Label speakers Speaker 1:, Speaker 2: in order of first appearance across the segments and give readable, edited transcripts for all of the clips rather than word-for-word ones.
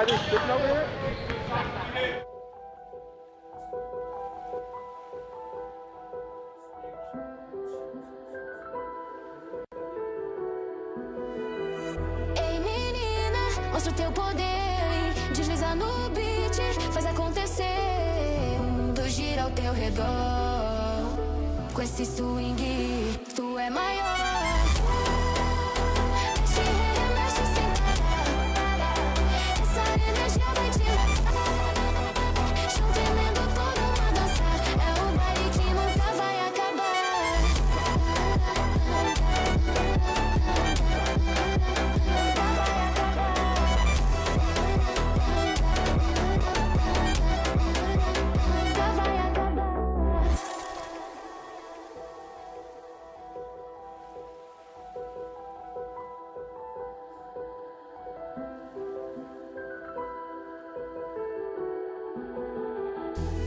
Speaker 1: Riders sitting over here?
Speaker 2: Ei menina, mostra o teu poder, desliza no beat, faz acontecer. O mundo gira ao teu redor, com esse swing, tu é maior.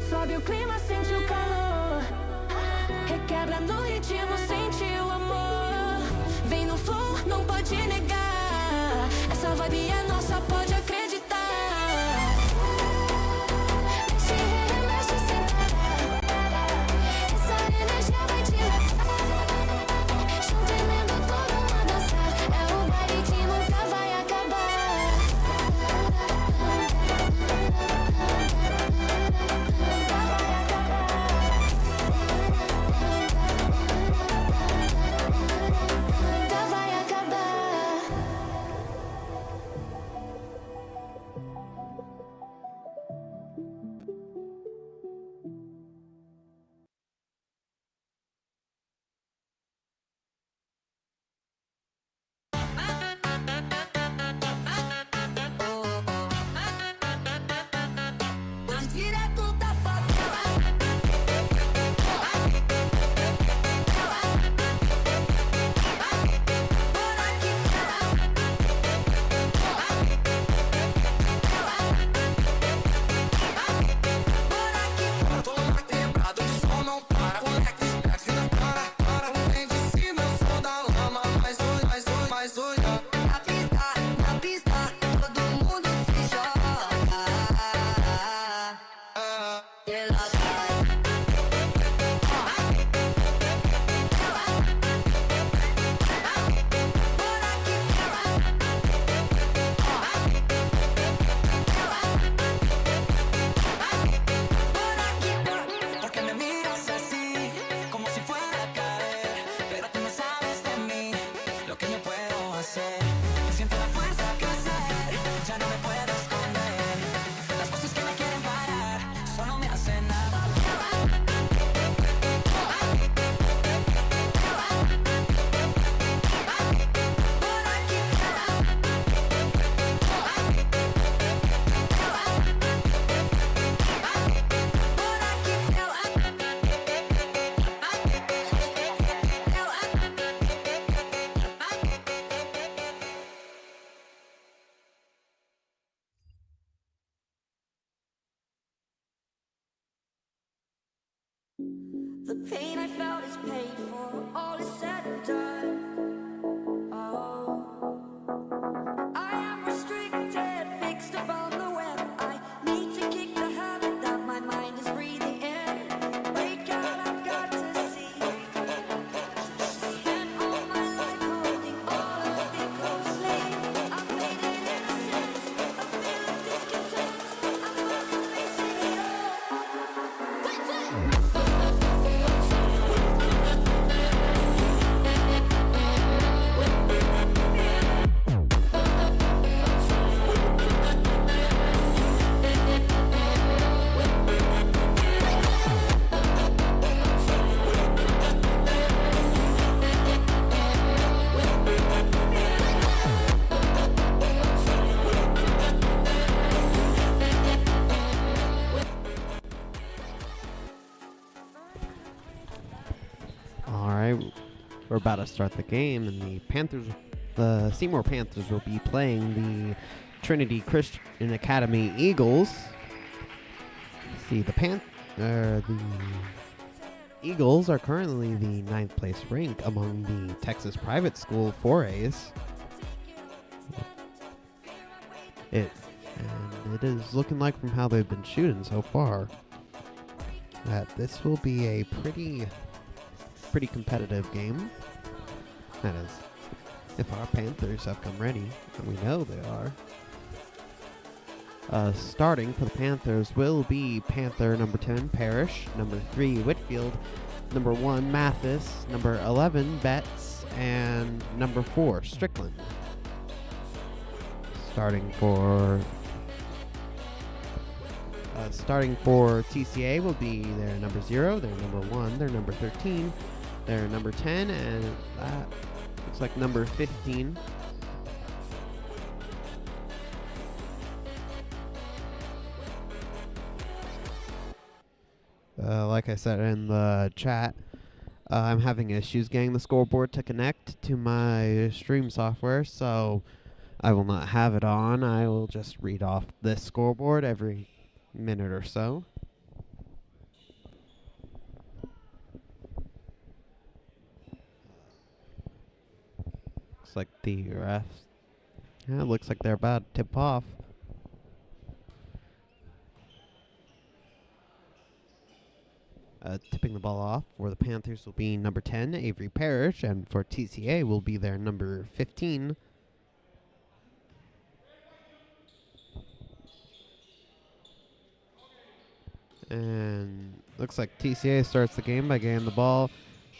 Speaker 2: Sobe o clima, sente o calor, requebra no ritmo, sente o amor. Vem no flow, não pode negar, essa vibe é nossa, pode acreditar. Mexe, remexe sem parar, essa energia vai te levar. Chão tremendo, todo mundo a dançar, é o baile que nunca vai acabar. Direto da favela, por aqui,
Speaker 3: eu tô lá quebrado, o som não para, moleque esperto, não para, vem de cima, eu sou da lama, mas olha, na pista, todo mundo se joga. Porque me miras así, como si fuera a caer, pero tú no sabes de mí, lo que yo puedo hacer. Siento la fuerza crecer, ya no me puedo esconder. Las voces que me quieren parar, solo me hacen nada.
Speaker 2: the pain I felt is paid for, all is said and done. Oh, I am restricted, fixed above the web. I need to kick the habit that my mind is breathing in. Break out, I've got to see. Spent all my life holding all of it closely. I've made it innocent, a feel of discontent. I'm finally facing it all.
Speaker 4: We're about to start the game, and the Seymour Panthers will be playing the Trinity Christian Academy Eagles. See, the Eagles are currently the 9th place rank among the Texas private school 4As. And it is looking like from how they've been shooting so far that this will be a pretty competitive game. That is, if our Panthers have come ready, and we know they are. Starting for the Panthers will be Panther number 10, Parrish, number 3, Whitfield, number 1, Mathis, number 11, Betts, and number 4, Strickland. Starting for TCA will be their number 0, their number 1, their number 13, their number 10, and that looks like number 15. Like I said in the chat, I'm having issues getting the scoreboard to connect to my stream software, so I will not have it on. I will just read off this scoreboard every minute or so. Looks like the refs. Yeah, it looks like they're about to tip off. Tipping the ball off for the Panthers will be number 10, Avery Parrish, and for TCA will be their number 15. And looks like TCA starts the game by getting the ball.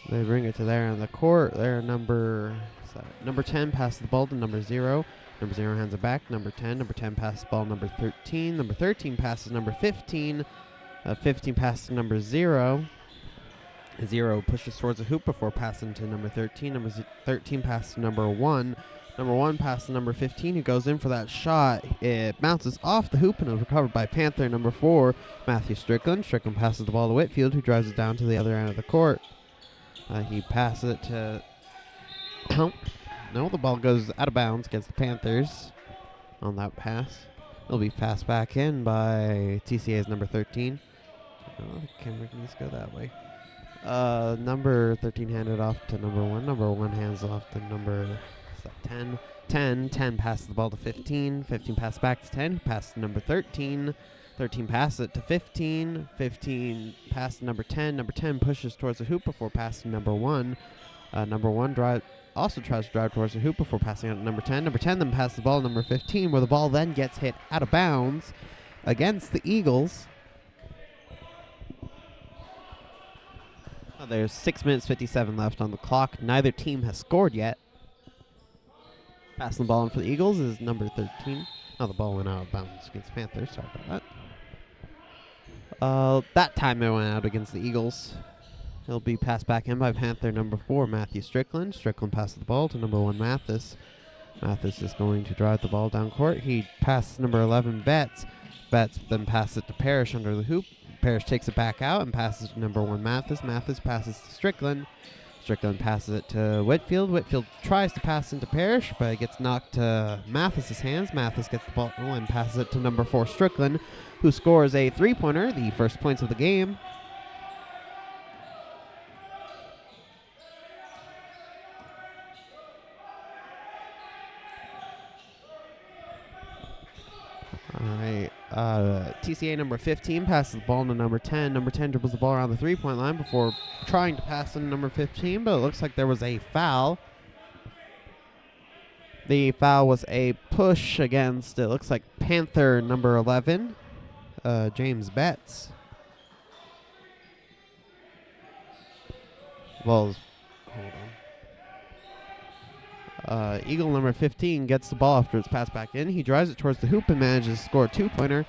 Speaker 4: They bring it to there in the court. Their number 10 passes the ball to number 0. Number 0 hands it back. Number 10 passes the ball to number 13. Number 13 passes number 15. 15 passes to number 0. 0 pushes towards the hoop before passing to number 13. Number 13 passes to number 1. Number 1 passes to number 15, who goes in for that shot. It bounces off the hoop and is recovered by Panther number 4, Matthew Strickland. Strickland passes the ball to Whitfield, who drives it down to the other end of the court. He passes it to... No, the ball goes out of bounds against the Panthers on that pass. It'll be passed back in by TCA's number 13. Oh, the camera needs to go that way. Number 13 handed off to number 1. Number 1 hands off to number 10. 10 passes the ball to 15. 15 passes back to 10. Passes to number 13. 13 passes it to 15. 15 passes to number 10. Number 10 pushes towards the hoop before passing number 1. Number 1 also tries to drive towards the hoop before passing out to number 10. Number 10 then passes the ball to number 15, where the ball then gets hit out of bounds against the Eagles. There's 6 minutes 57 left on the clock. Neither team has scored yet. Passing the ball in for the Eagles is number 13. Oh, the ball went out of bounds against Panthers. Sorry about that. That time it went out against the Eagles. It'll be passed back in by Panther number 4, Matthew Strickland. Strickland passes the ball to number 1, Mathis. Mathis is going to drive the ball down court. He passes number 11, Betts. Betts then passes it to Parrish under the hoop. Parrish takes it back out and passes to number 1, Mathis. Mathis passes to Strickland. Strickland passes it to Whitfield. Whitfield tries to pass into Parrish, but it gets knocked to Mathis's hands. Mathis gets the ball and passes it to number 4, Strickland, who scores a 3-pointer, the first points of the game. Alright, TCA number 15 passes the ball to number 10. Number 10 dribbles the ball around the 3-point line before trying to pass to number 15, but it looks like there was a foul. The foul was a push against, it looks like, Panther number 11, James Betts. Hold on. Eagle number 15 gets the ball after it's passed back in. He drives it towards the hoop and manages to score a 2-pointer.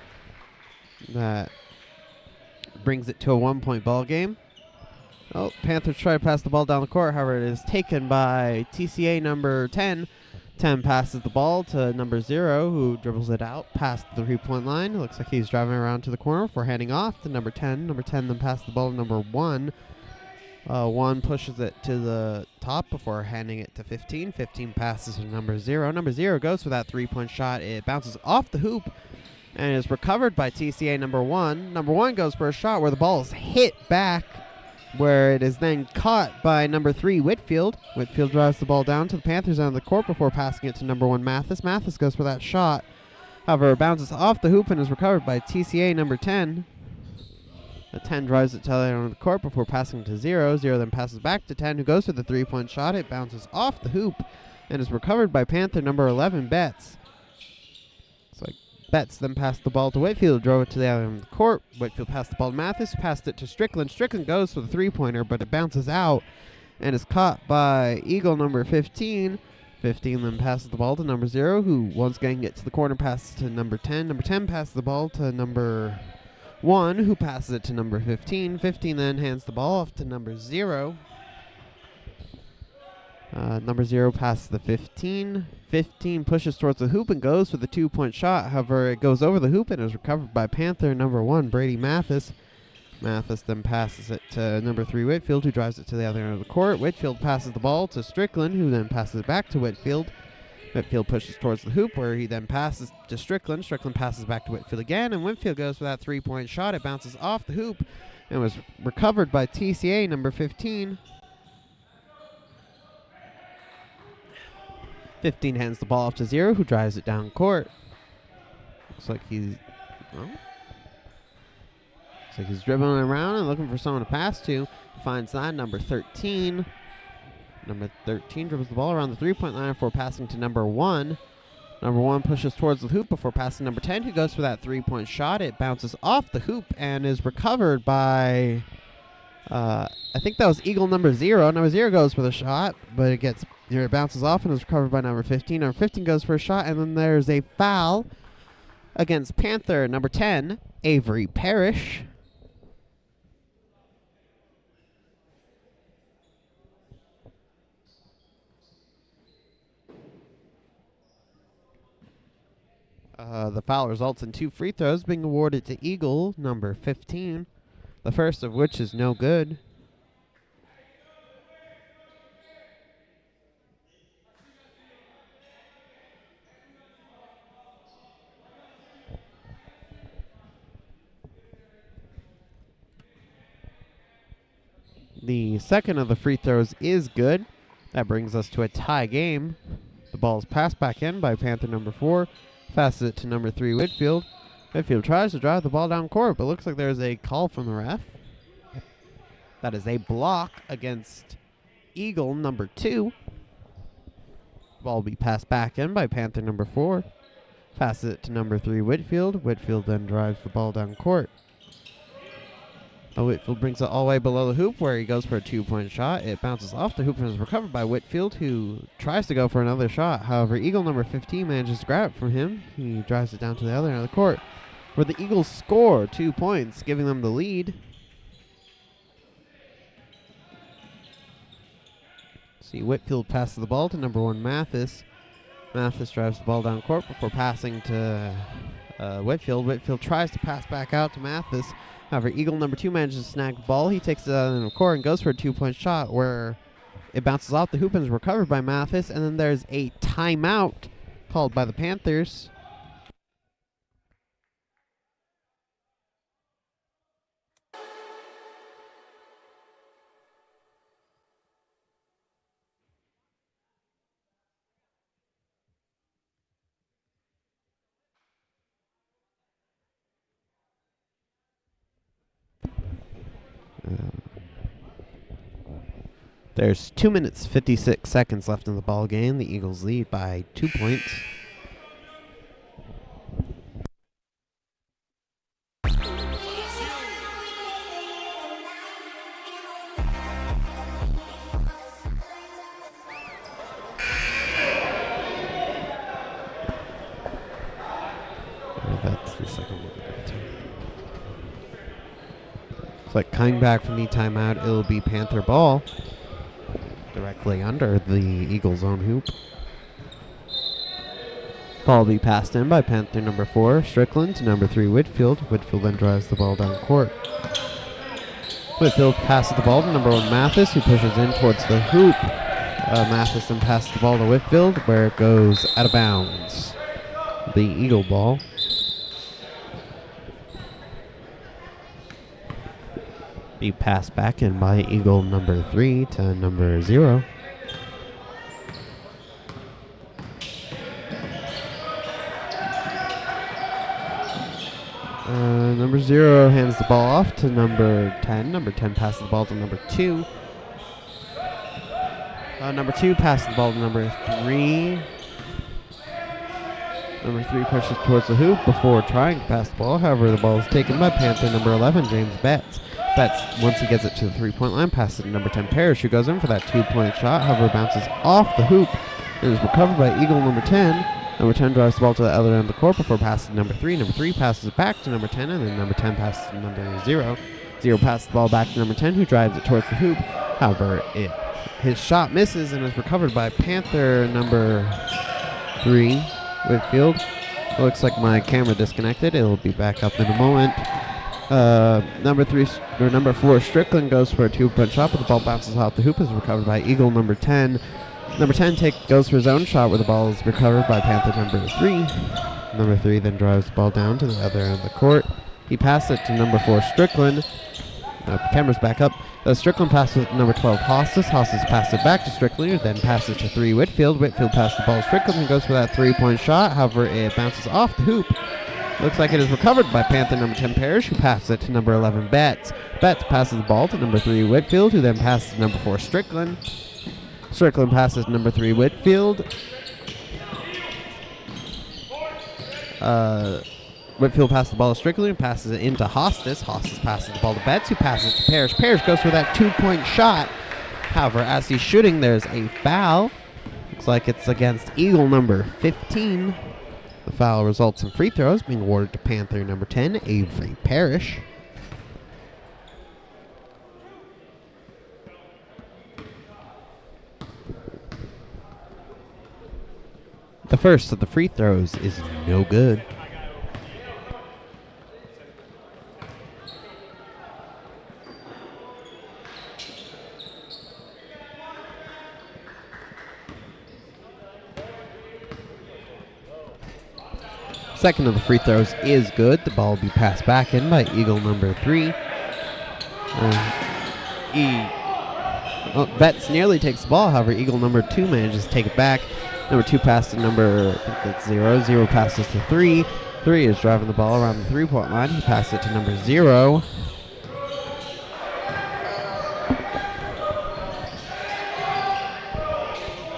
Speaker 4: That brings it to a 1-point ball game. Oh, Panthers try to pass the ball down the court. However, it is taken by TCA number 10. 10 passes the ball to number 0, who dribbles it out past the 3-point line. It looks like he's driving around to the corner before handing off to number 10. Number 10 then passes the ball to number 1. 1 pushes it to the top before handing it to 15. 15 passes to number 0. Number 0 goes for that 3-point shot. It bounces off the hoop and is recovered by TCA number 1. Number 1 goes for a shot where the ball is hit back, where it is then caught by number 3, Whitfield. Whitfield drives the ball down to the Panthers end of the court before passing it to number 1, Mathis. Mathis goes for that shot. However, it bounces off the hoop and is recovered by TCA number 10. The 10 drives it to the other end of the court before passing to 0. 0 then passes back to 10, who goes for the three-point shot. It bounces off the hoop and is recovered by Panther number 11, Betts. It's like Betts then passed the ball to Whitfield, drove it to the other end of the court. Whitfield passed the ball to Mathis, passed it to Strickland. Strickland goes for the three-pointer, but it bounces out and is caught by Eagle number 15. 15 then passes the ball to number 0, who once again gets to the corner, passes to number 10. Number 10 passes the ball to number 1, who passes it to number 15. 15 then hands the ball off to number 0. Number 0 passes the 15. 15 pushes towards the hoop and goes for the two-point shot. However, it goes over the hoop and is recovered by Panther number 1, Brady Mathis. Mathis then passes it to number 3, Whitfield, who drives it to the other end of the court. Whitfield passes the ball to Strickland, who then passes it back to Whitfield. Whitfield pushes towards the hoop, where he then passes to Strickland. Strickland passes back to Whitfield again, and Whitfield goes for that three-point shot. It bounces off the hoop and was recovered by TCA number 15. 15 hands the ball off to 0, who drives it down court. Looks like he's dribbling around and looking for someone to pass to. Finds that number 13. Number 13 dribbles the ball around the three-point line before passing to number 1. Number 1 pushes towards the hoop before passing number 10, who goes for that three-point shot. It bounces off the hoop and is recovered by, I think that was Eagle number 0. Number 0 goes for the shot, but it bounces off and is recovered by number 15. Number 15 goes for a shot, and then there's a foul against Panther number 10, Avery Parrish. The foul results in 2 free throws being awarded to Eagle number 15, the first of which is no good. The second of the free throws is good. That brings us to a tie game. The ball is passed back in by Panther number 4. Passes it to number 3, Whitfield. Whitfield tries to drive the ball down court, but looks like there's a call from the ref. That is a block against Eagle number 2. Ball will be passed back in by Panther number 4. Passes it to number 3, Whitfield. Whitfield then drives the ball down court. Whitfield brings it all the way below the hoop, where he goes for a two-point shot. It bounces off the hoop and is recovered by Whitfield, who tries to go for another shot. However, Eagle number 15 manages to grab it from him. He drives it down to the other end of the court, where the Eagles score 2 points, giving them the lead. See, Whitfield passes the ball to number 1, Mathis. Mathis drives the ball down court before passing to Whitfield. Whitfield tries to pass back out to Mathis. However, Eagle number 2 manages to snag the ball. He takes it out of the court and goes for a two-point shot, where it bounces off the hoop and is recovered by Mathis. And then there's a timeout called by the Panthers. There's 2 minutes, 56 seconds left in the ball game. The Eagles lead by 2 points. That's the second one. It's like coming back from the timeout, it'll be Panther ball. Directly under the Eagles' own hoop. Ball will be passed in by Panther number 4, Strickland, to number 3, Whitfield. Whitfield then drives the ball down court. Whitfield passes the ball to number 1, Mathis, who pushes in towards the hoop. Mathis then passes the ball to Whitfield, where it goes out of bounds. The Eagle ball. Be passed back in by Eagle number 3 to number 0. Number 0 hands the ball off to number 10. Number 10 passes the ball to number 2. Number 2 passes the ball to number 3. Number 3 pushes towards the hoop before trying to pass the ball. However, the ball is taken by Panther number 11, James Betts. Betts, once he gets it to the 3-point line, passes it to number 10, Parrish, who goes in for that 2-point shot. However, bounces off the hoop and is recovered by Eagle number 10. Number 10 drives the ball to the other end of the court before passing to number 3. Number 3 passes it back to number 10, and then number 10 passes to number 0. 0 passes the ball back to number 10, who drives it towards the hoop. However, his shot misses and is recovered by Panther number 3, Whitfield. It looks like my camera disconnected. It'll be back up in a moment. Number 4, Strickland goes for a 2-point shot, but the ball bounces off the hoop, is recovered by Eagle number 10. Number 10 goes for his own shot, where the ball is recovered by Panther number 3. Number 3 then drives the ball down to the other end of the court. He passes it to number 4, Strickland. Camera's back up. Strickland passes to number 12, Hostas. Hostas passes it back to Strickland, who then passes to 3, Whitfield. Whitfield passes the ball to Strickland, who goes for that 3-point shot. However, it bounces off the hoop. Looks like it is recovered by Panther number 10, Parrish, who passes it to number 11, Betts. Betts passes the ball to number 3, Whitfield, who then passes to number 4, Strickland. Strickland passes to number 3, Whitfield. Whitfield passes the ball to Strickland, passes it into Hostas. Hostas passes the ball to Betts, who passes to Parrish. Parrish goes for that 2-point shot. However, as he's shooting, there's a foul. Looks like it's against Eagle number 15. The foul results in free throws being awarded to Panther number 10, Avery Parrish. The first of the free throws is no good. Second of the free throws is good. The ball will be passed back in by Eagle number 3. Betts nearly takes the ball. However, Eagle number 2 manages to take it back. Number 2 passes to number 0. 0 passes to 3. 3 is driving the ball around the 3-point line. He passes it to number 0.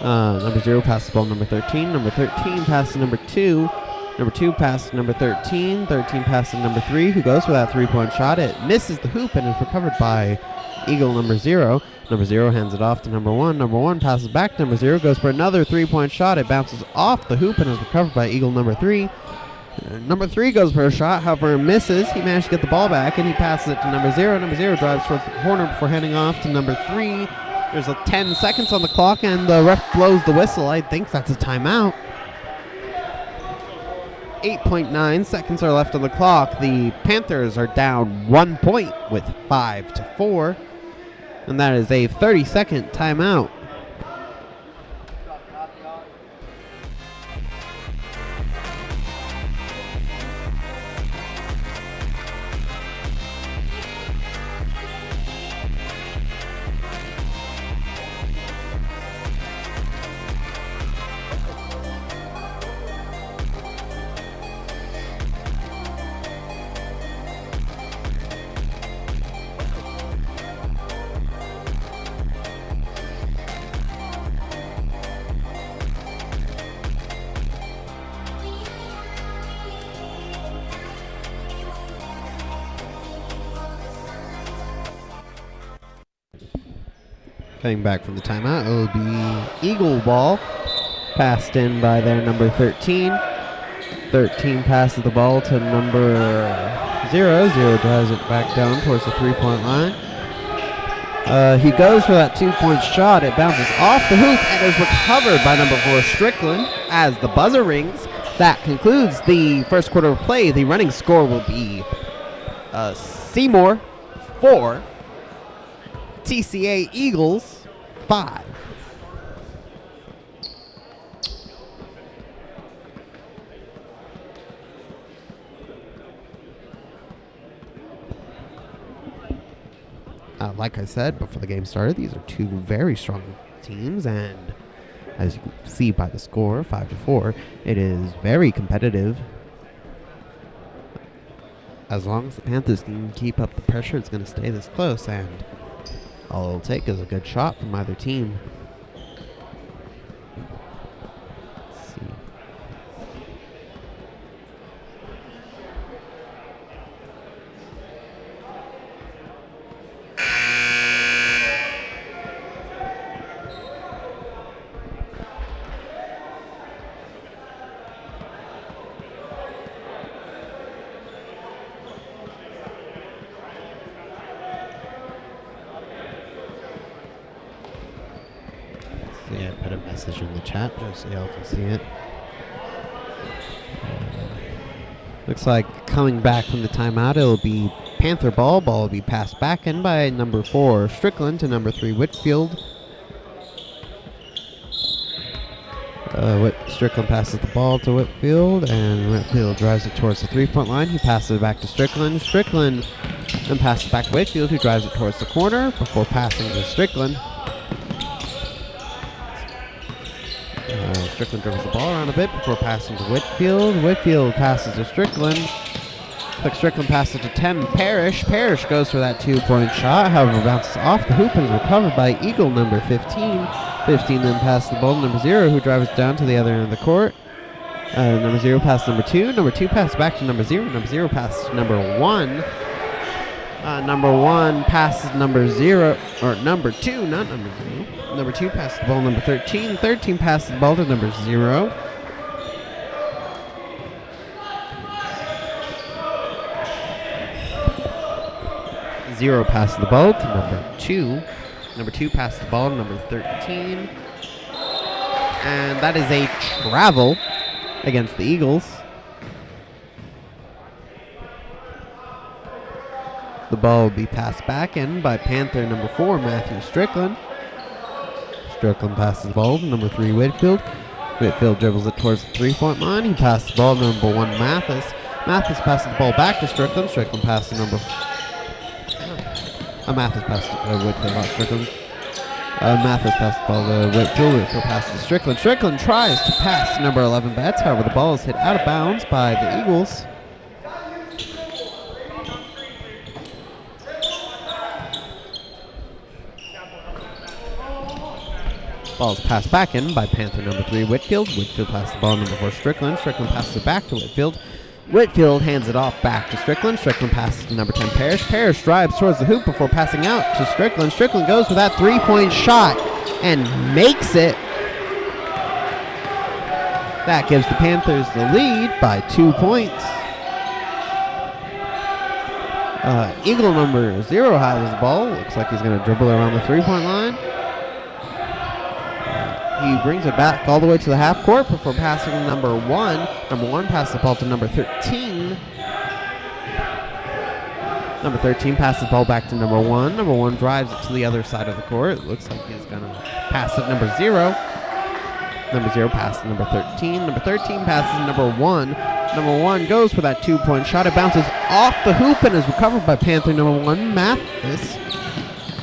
Speaker 4: Number 0 passes the ball to number 13. Number 13 passes to number 2. Number 2 passes to number 13. 13 passes to number 3, who goes for that 3-point shot. It misses the hoop and is recovered by Eagle number 0. Number 0 hands it off to number 1. Number 1 passes back to number 0, goes for another 3-point shot. It bounces off the hoop and is recovered by Eagle number 3. Number 3 goes for a shot, however, misses. He managed to get the ball back, and he passes it to number 0. Number 0 drives towards the corner before handing off to number 3. There's 10 seconds on the clock, and the ref blows the whistle. I think that's a timeout. 8.9 seconds are left on the clock. The Panthers are down 1 point with 5-4. And that is a 30-second timeout. Coming back from the timeout, it will be Eagle ball, passed in by their number 13. 13 passes the ball to number 0. 0 drives it back down towards the 3-point line. He goes for that 2-point shot. It bounces off the hoop and is recovered by number 4, Strickland. As the buzzer rings, that concludes the first quarter of play. The running score will be Seymour 4. TCA Eagles 5. Like I said before the game started, these are two very strong teams, and as you can see by the score, 5-4, it is very competitive. as long as the Panthers can keep up the pressure, it's going to stay this close, and all it'll take is a good shot from either team. Let's see. Yeah, put a message in the chat just so y'all can see it. Looks like coming back from the timeout, it'll be Panther ball. Ball will be passed back in by number 4 Strickland to number 3 Whitfield. Strickland passes the ball to Whitfield, and Whitfield drives it towards the 3-point line. He passes it back to Strickland. Strickland then passes back to Whitfield, who drives it towards the corner before passing to Strickland. Strickland dribbles the ball around a bit before passing to Whitfield. Whitfield passes to Strickland. Like Strickland passes to 10 Parrish. Parrish goes for that 2-point shot, however bounces off the hoop and is recovered by Eagle number 15. 15 then passes the ball to number 0, who drives down to the other end of the court. Number 0 passes number 2. Number 2 passes back to number 0. Number 0 passes to number 1. Number 1 passes number 0, or number 2, not number 0. Number 2 passes the ball to number 13. 13 passes the ball to number 0. Zero passes the ball to number 2. Number 2 passes the ball to number 13. And that is a travel against the Eagles. The ball will be passed back in by Panther number 4, Matthew Strickland. Strickland passes the ball to number 3, Whitfield. Whitfield dribbles it towards the 3-point line. He passes the ball to number 1, Mathis. Mathis passes the ball back to Strickland. Strickland passes to number... Mathis passes to Whitfield, not Strickland. Mathis passes the ball to Whitfield. Whitfield passes to Strickland. Strickland tries to pass to number 11, Betts. However, the ball is hit out of bounds by the Eagles. Ball is passed back in by Panther number 3, Whitfield. Whitfield passes the ball to number 4, Strickland. Strickland passes it back to Whitfield. Whitfield hands it off back to Strickland. Strickland passes to number 10, Parrish. Parrish drives towards the hoop before passing out to Strickland. Strickland goes for that 3-point shot and makes it. That gives the Panthers the lead by 2 points. Eagle number 0 has the ball. Looks like he's going to dribble around the 3-point line. He brings it back all the way to the half court before passing to number 1. Number 1 passes the ball to number 13. Number 13 passes the ball back to number 1. Number 1 drives it to the other side of the court. It looks like he's going to pass it to number 0. Number 0 passes to number 13. Number 13 passes to number 1. Number 1 goes for that 2-point shot. It bounces off the hoop and is recovered by Panther number 1, Mathis.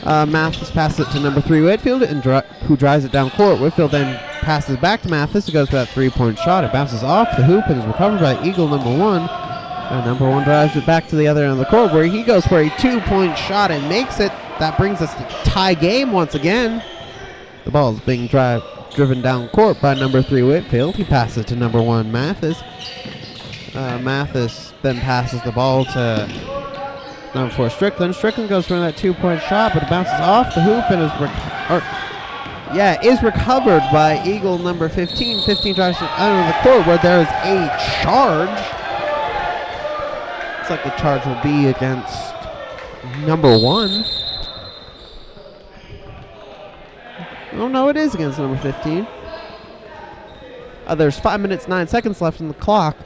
Speaker 4: Mathis passes it to number 3, Whitfield, who drives it down court. Whitfield then passes back to Mathis, who goes for that 3-point shot. It bounces off the hoop and is recovered by Eagle number 1. Number 1 drives it back to the other end of the court, where he goes for a 2-point shot and makes it. That brings us to tie game once again. The ball is being driven down court by number 3, Whitfield. He passes it to number 1, Mathis. Mathis then passes the ball to number 4, Strickland. Strickland goes for that 2-point shot, but it bounces off the hoop and is recovered by Eagle number 15. 15 drives to the end of the court, where there is a charge. Looks like the charge will be against number 1. Oh no, it is against number 15. There's 5 minutes 9 seconds left in the clock,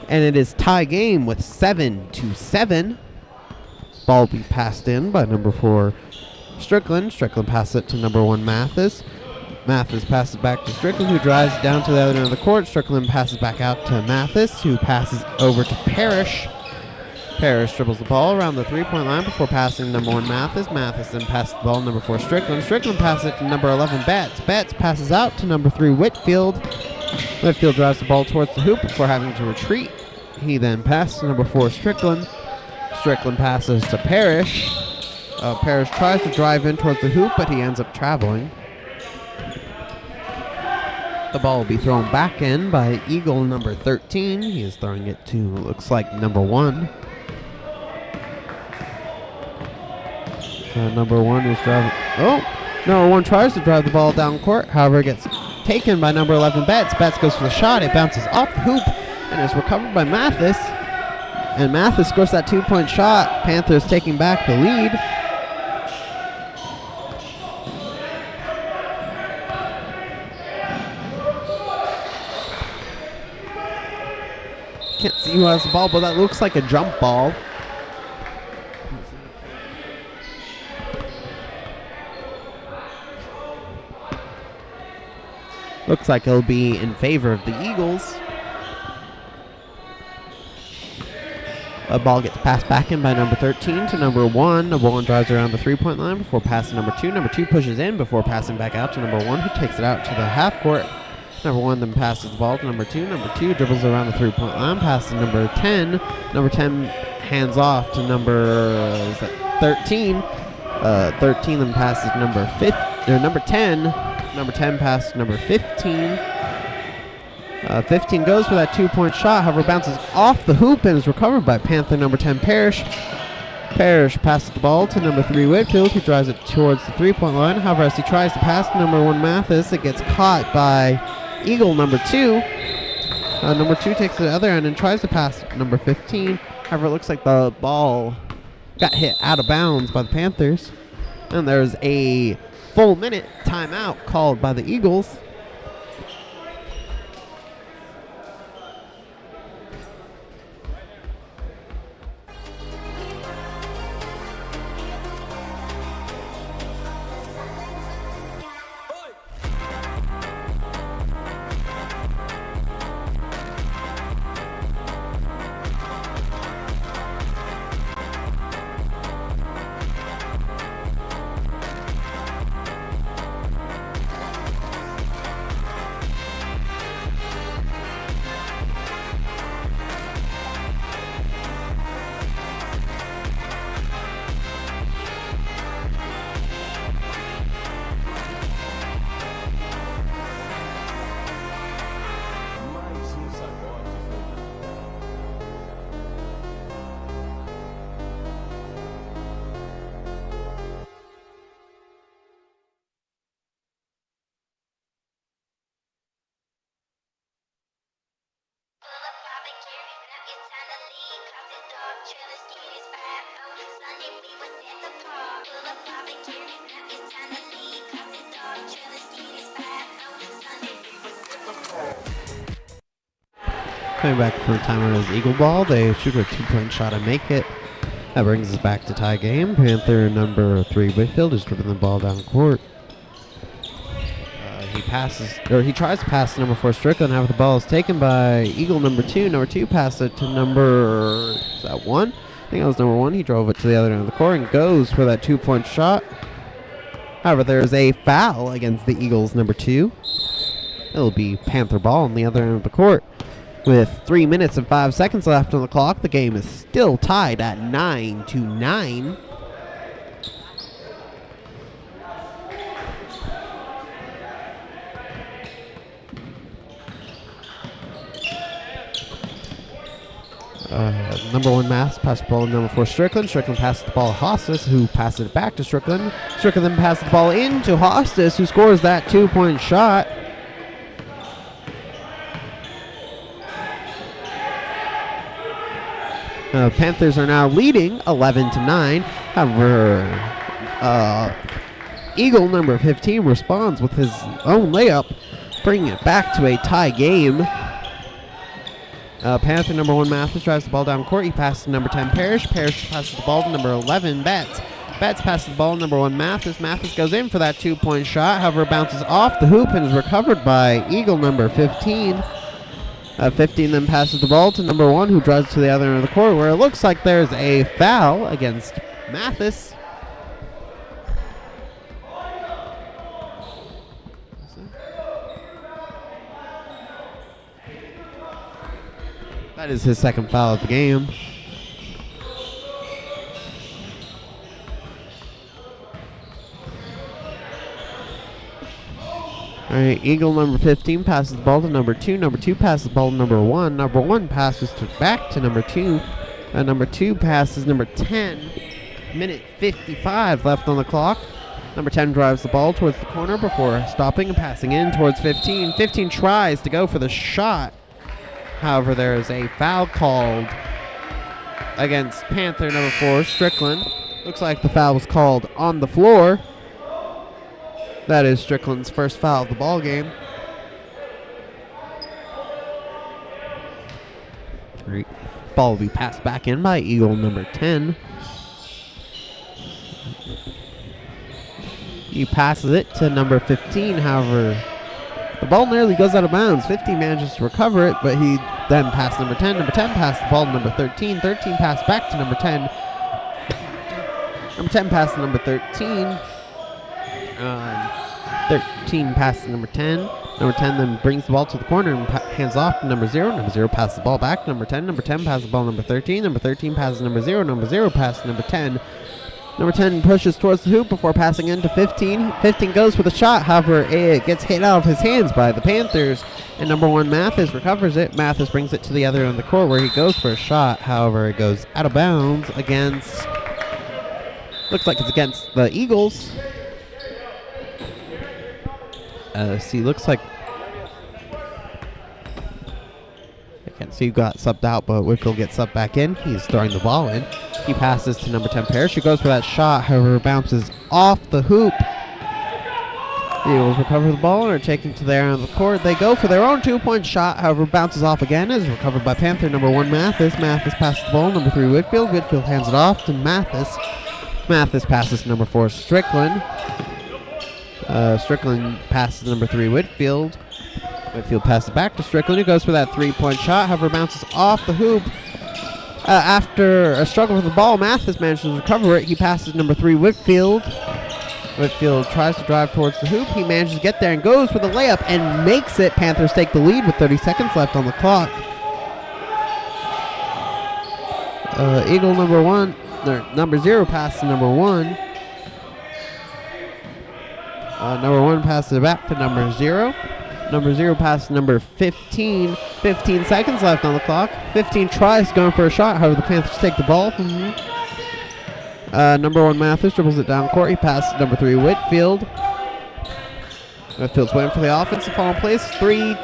Speaker 4: and it is tie game with 7-7. Ball will be passed in by number 4, Strickland. Strickland passes it to number 1, Mathis. Mathis passes back to Strickland, who drives down to the other end of the court. Strickland passes back out to Mathis, who passes over to Parrish. Parrish dribbles the ball around the 3-point line before passing number 1, Mathis. Mathis then passes the ball to number 4, Strickland. Strickland passes it to number 11, Betts. Betts passes out to number 3, Whitfield. Whitfield drives the ball towards the hoop before having to retreat. He then passes to number 4, Strickland. Strickland passes to Parrish. Parrish tries to drive in towards the hoop, but he ends up traveling. The ball will be thrown back in by Eagle number 13. He is throwing it to, looks like, number 1. Number 1 is driving. Number 1 tries to drive the ball down court. However, it gets taken by number 11, Betts. Betts goes for the shot. It bounces off the hoop and is recovered by Mathis. And Mathis scores that 2-point shot. Panthers taking back the lead. Can't see who has the ball, but that looks like a jump ball. Looks like it'll be in favor of the Eagles. A ball gets passed back in by number 13 to number 1. Number 1 drives around the 3-point line before passing number 2. Number 2 pushes in before passing back out to number 1, who takes it out to the half court. Number 1 then passes the ball to number 2. Number 2 dribbles around the 3-point line, passes number 10. Number 10 hands off to number 13. 13 then passes number 10. Number 10 passes number 15. 15 goes for that 2-point shot, however bounces off the hoop and is recovered by Panther number 10, Parrish. Parrish passes the ball to number 3, Whitfield, who drives it towards the 3-point line. However, as he tries to pass to number 1, Mathis, it gets caught by Eagle number 2. Number 2 takes the other end and tries to pass number 15. However, it looks like the ball got hit out of bounds by the Panthers. And there's a full minute timeout called by the Eagles. Coming back for the timeout is Eagle ball. They shoot a 2-point shot and make it. That brings us back to tie game. Panther number 3, Whitfield, is dribbling the ball down court. He tries to pass to number 4, Strickland. However, the ball is taken by Eagle number 2. Number 2 passed it to number, is that 1? I think that was number 1. He drove it to the other end of the court and goes for that 2-point shot. However, there's a foul against the Eagles number 2. It'll be Panther ball on the other end of the court. With 3 minutes and 5 seconds left on the clock, the game is still tied at 9-9. Number 1 Maths passes the ball to number 4 Strickland. Strickland passes the ball to Hostas, who passes it back to Strickland. Strickland then passes the ball into Hostas, who scores that 2-point shot. Panthers are now leading 11-9. However, Eagle number 15 responds with his own layup, bringing it back to a tie game. Panther number 1 Mathis drives the ball down court. He passes to number 10 Parrish. Parrish passes the ball to number 11 Betts. Betts passes the ball to number 1 Mathis. Mathis goes in for that 2-point shot. However, bounces off the hoop and is recovered by Eagle number 15. 15 then passes the ball to number 1, who drives to the other end of the court, where it looks like there's a foul against Mathis. That is his second foul of the game. All right, Eagle number 15 passes the ball to number 2. Number 2 passes the ball to number 1. Number 1 passes back to number 2. Number 2 passes number 10. Minute 55 left on the clock. Number 10 drives the ball towards the corner before stopping and passing in towards 15. 15 tries to go for the shot. However, there is a foul called against Panther number 4, Strickland. Looks like the foul was called on the floor. That is Strickland's first foul of the ball game. Great. Ball will be passed back in by Eagle number 10. He passes it to number 15. However, the ball nearly goes out of bounds. 15 manages to recover it, but he then passed number 10. Number 10 passed the ball to number 13. 13 passed back to number 10. Number 10 passed to number 13. 13 passes to number 10. Number 10 then brings the ball to the corner and hands off to number 0. Number 0 passes the ball back to number 10. Number 10 passes the ball to number 13. Number 13 passes number 0. Number 0 passes to number 10. Number 10 pushes towards the hoop before passing into 15. 15 goes for the shot. However, it gets hit out of his hands by the Panthers. And number 1, Mathis, recovers it. Mathis brings it to the other end of the court where he goes for a shot. However, it goes out of bounds against... Looks like it's against the Eagles. Looks like... I can't see who got subbed out, but Whitfield gets subbed back in. He's throwing the ball in. He passes to number 10, Parrish. He goes for that shot, however, bounces off the hoop. The Eagles recover the ball and are taken to their end of the court. They go for their own 2-point shot, however, bounces off again. Is recovered by Panther number 1, Mathis. Mathis passes the ball, number 3, Whitfield. Whitfield hands it off to Mathis. Mathis passes to number 4, Strickland. Strickland passes to number 3, Whitfield. Whitfield passes back to Strickland, who goes for that 3-point shot, however, bounces off the hoop. After a struggle with the ball, Mathis manages to recover it. He passes number 3, Whitfield. Whitfield tries to drive towards the hoop. He manages to get there and goes for the layup and makes it. Panthers take the lead with 30 seconds left on the clock. Eagle number 0 passes to number 1. Number 1 passes it back to number 0. Number 0 passes number 15. 15 seconds left on the clock. 15 tries going for a shot. However, the Panthers take the ball. Number 1 Mathis dribbles it down court. He passes to number 3 Whitfield. Whitfield's waiting for the offensive fall in place. 3,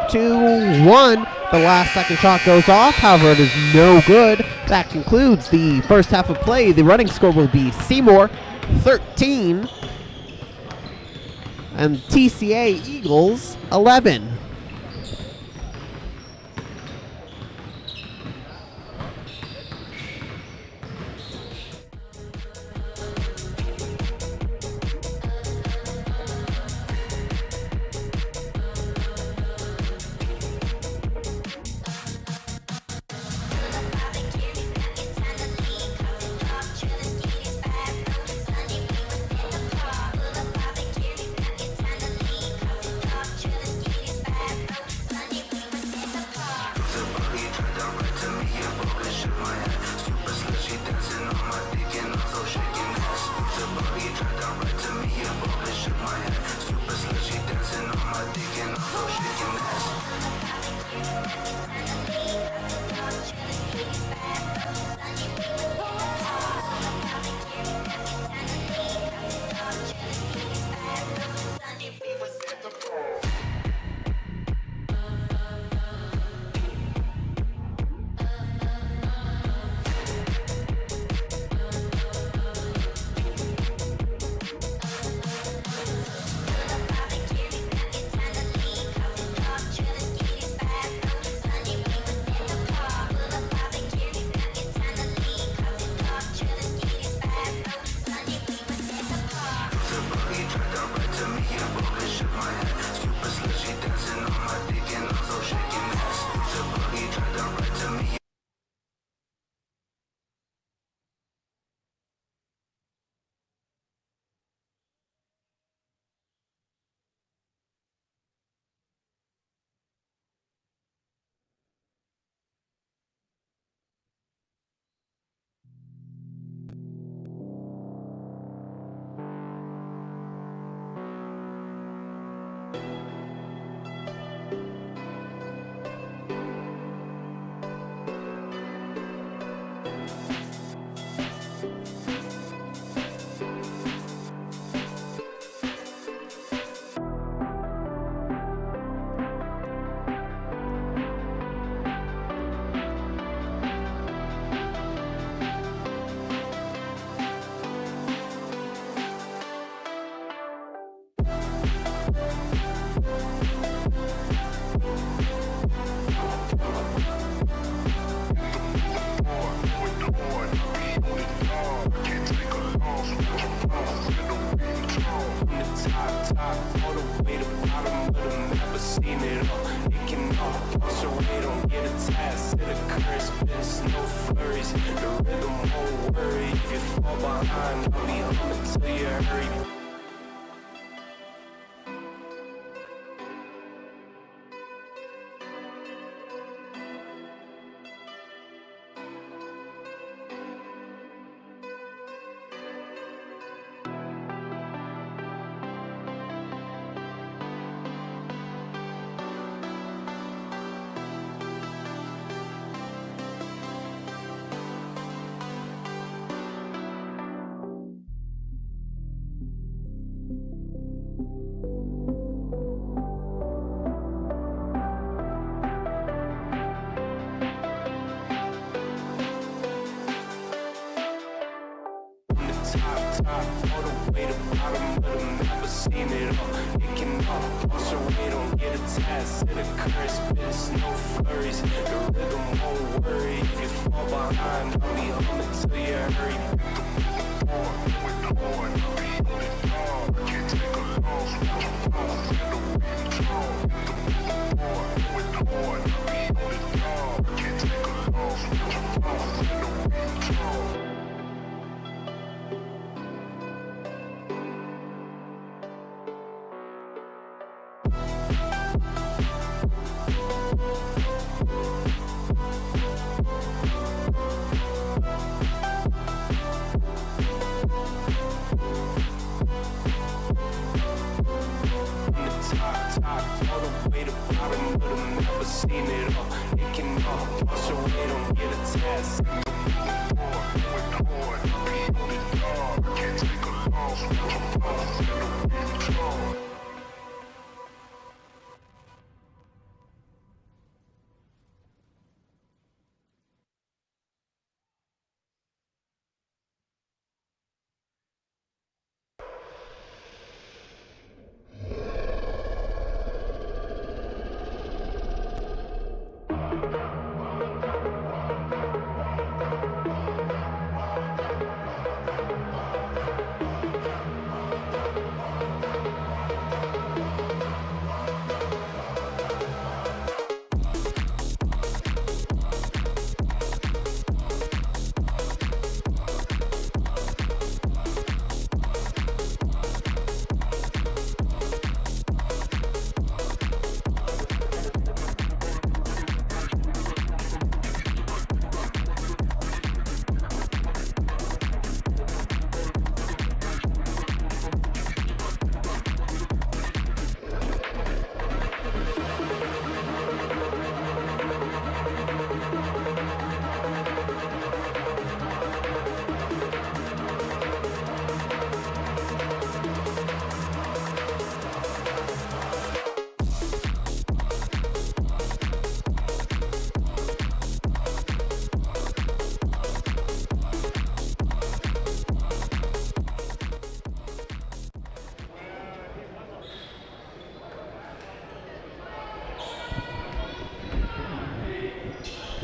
Speaker 4: 2, 1. The last second shot goes off. However, it is no good. That concludes the first half of play. The running score will be Seymour 13. And TCA Eagles 11.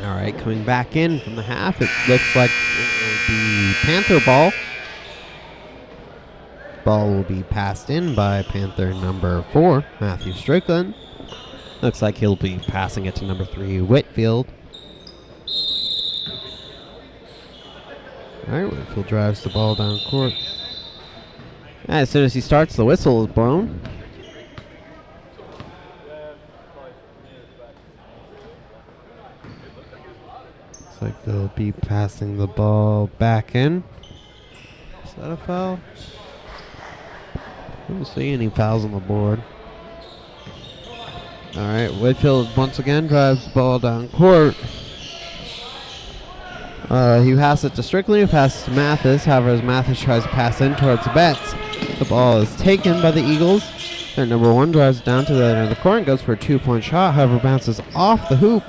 Speaker 4: All right, coming back in from the half, it looks like it will be Panther ball. Ball will be passed in by Panther number 4, Matthew Strickland. Looks like he'll be passing it to number 3, Whitfield. All right, Whitfield drives the ball down court. As soon as he starts, the whistle is blown. Looks like they'll be passing the ball back in. Is that a foul? I don't see any fouls on the board. All right, Whitfield once again drives the ball down court. He passes it to Strickland, who passes to Mathis. However, as Mathis tries to pass in towards the Betts, the ball is taken by the Eagles. Their number 1 drives down to the end of the court and goes for a 2-point shot. However, bounces off the hoop.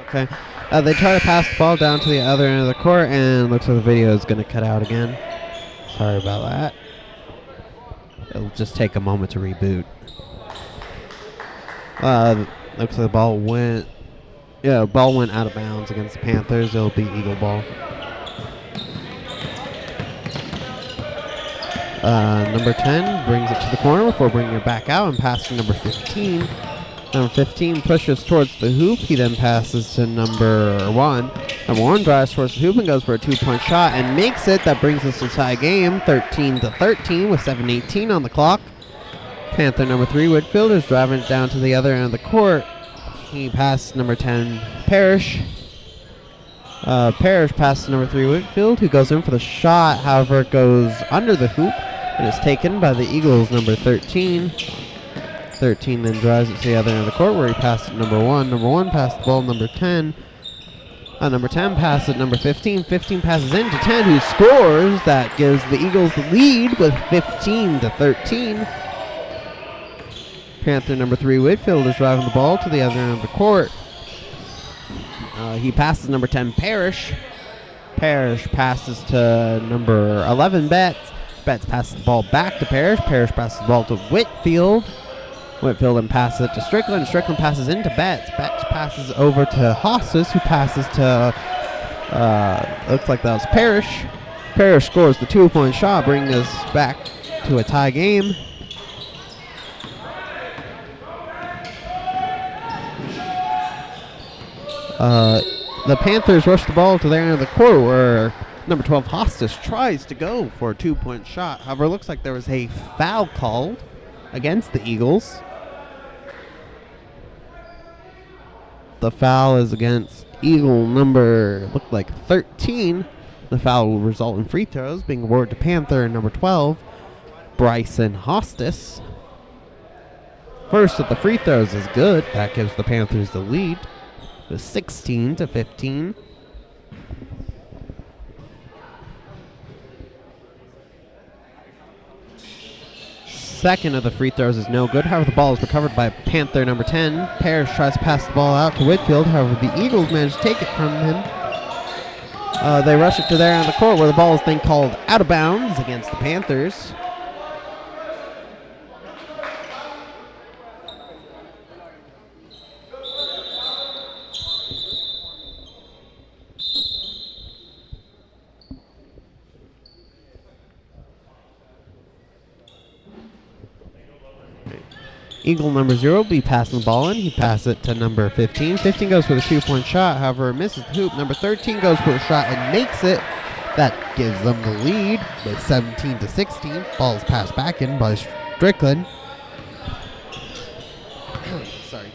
Speaker 4: Okay. They try to pass the ball down to the other end of the court, and looks like the video is going to cut out again. Sorry about that. It'll just take a moment to reboot. Looks like the ball went out of bounds against the Panthers. It'll be Eagle ball. Number 10 brings it to the corner before bringing it back out and passing number 15. Number 15 pushes towards the hoop. He then passes to number 1. Number 1 drives towards the hoop and goes for a 2-point shot and makes it. That brings us to tie game, 13-13 with 7:18 on the clock. Panther number 3, Whitfield, is driving it down to the other end of the court. He passes number 10, Parrish. Parrish passes number 3, Whitfield, who goes in for the shot. However, it goes under the hoop and is taken by the Eagles' number 13. 13 then drives it to the other end of the court where he passes number 1. Number 1 passes the ball number 10. Number 10 passes number 15. 15 passes into 10, who scores. That gives the Eagles the lead with 15-13. Panther number 3, Whitfield, is driving the ball to the other end of the court. He passes number 10, Parrish. Parrish passes to number 11, Betts. Betts passes the ball back to Parrish. Parrish passes the ball to Whitfield. Whitfield then passes it to Strickland. Strickland passes into Betts. Betts passes over to Hostas, who passes to, looks like that was Parrish. Parrish scores the 2-point shot, bringing us back to a tie game. The Panthers rush the ball to their end of the court where number 12, Hostas, tries to go for a 2-point shot. However, it looks like there was a foul called against the Eagles. The foul is against Eagle number, looked like 13. The foul will result in free throws being awarded to Panther number 12, Bryson Hostas. First of the free throws is good. That gives the Panthers the lead with 16-15. Second of the free throws is no good. However, the ball is recovered by Panther number 10. Parrish tries to pass the ball out to Whitfield. However, the Eagles manage to take it from him. They rush it to their end of the court where the ball is then called out of bounds against the Panthers. Eagle number 0 will be passing the ball in. He passes it to number 15. 15 goes for the 2-point shot. However, misses the hoop. Number 13 goes for a shot and makes it. That gives them the lead with 17-16. Ball is passed back in by Strickland. Sorry.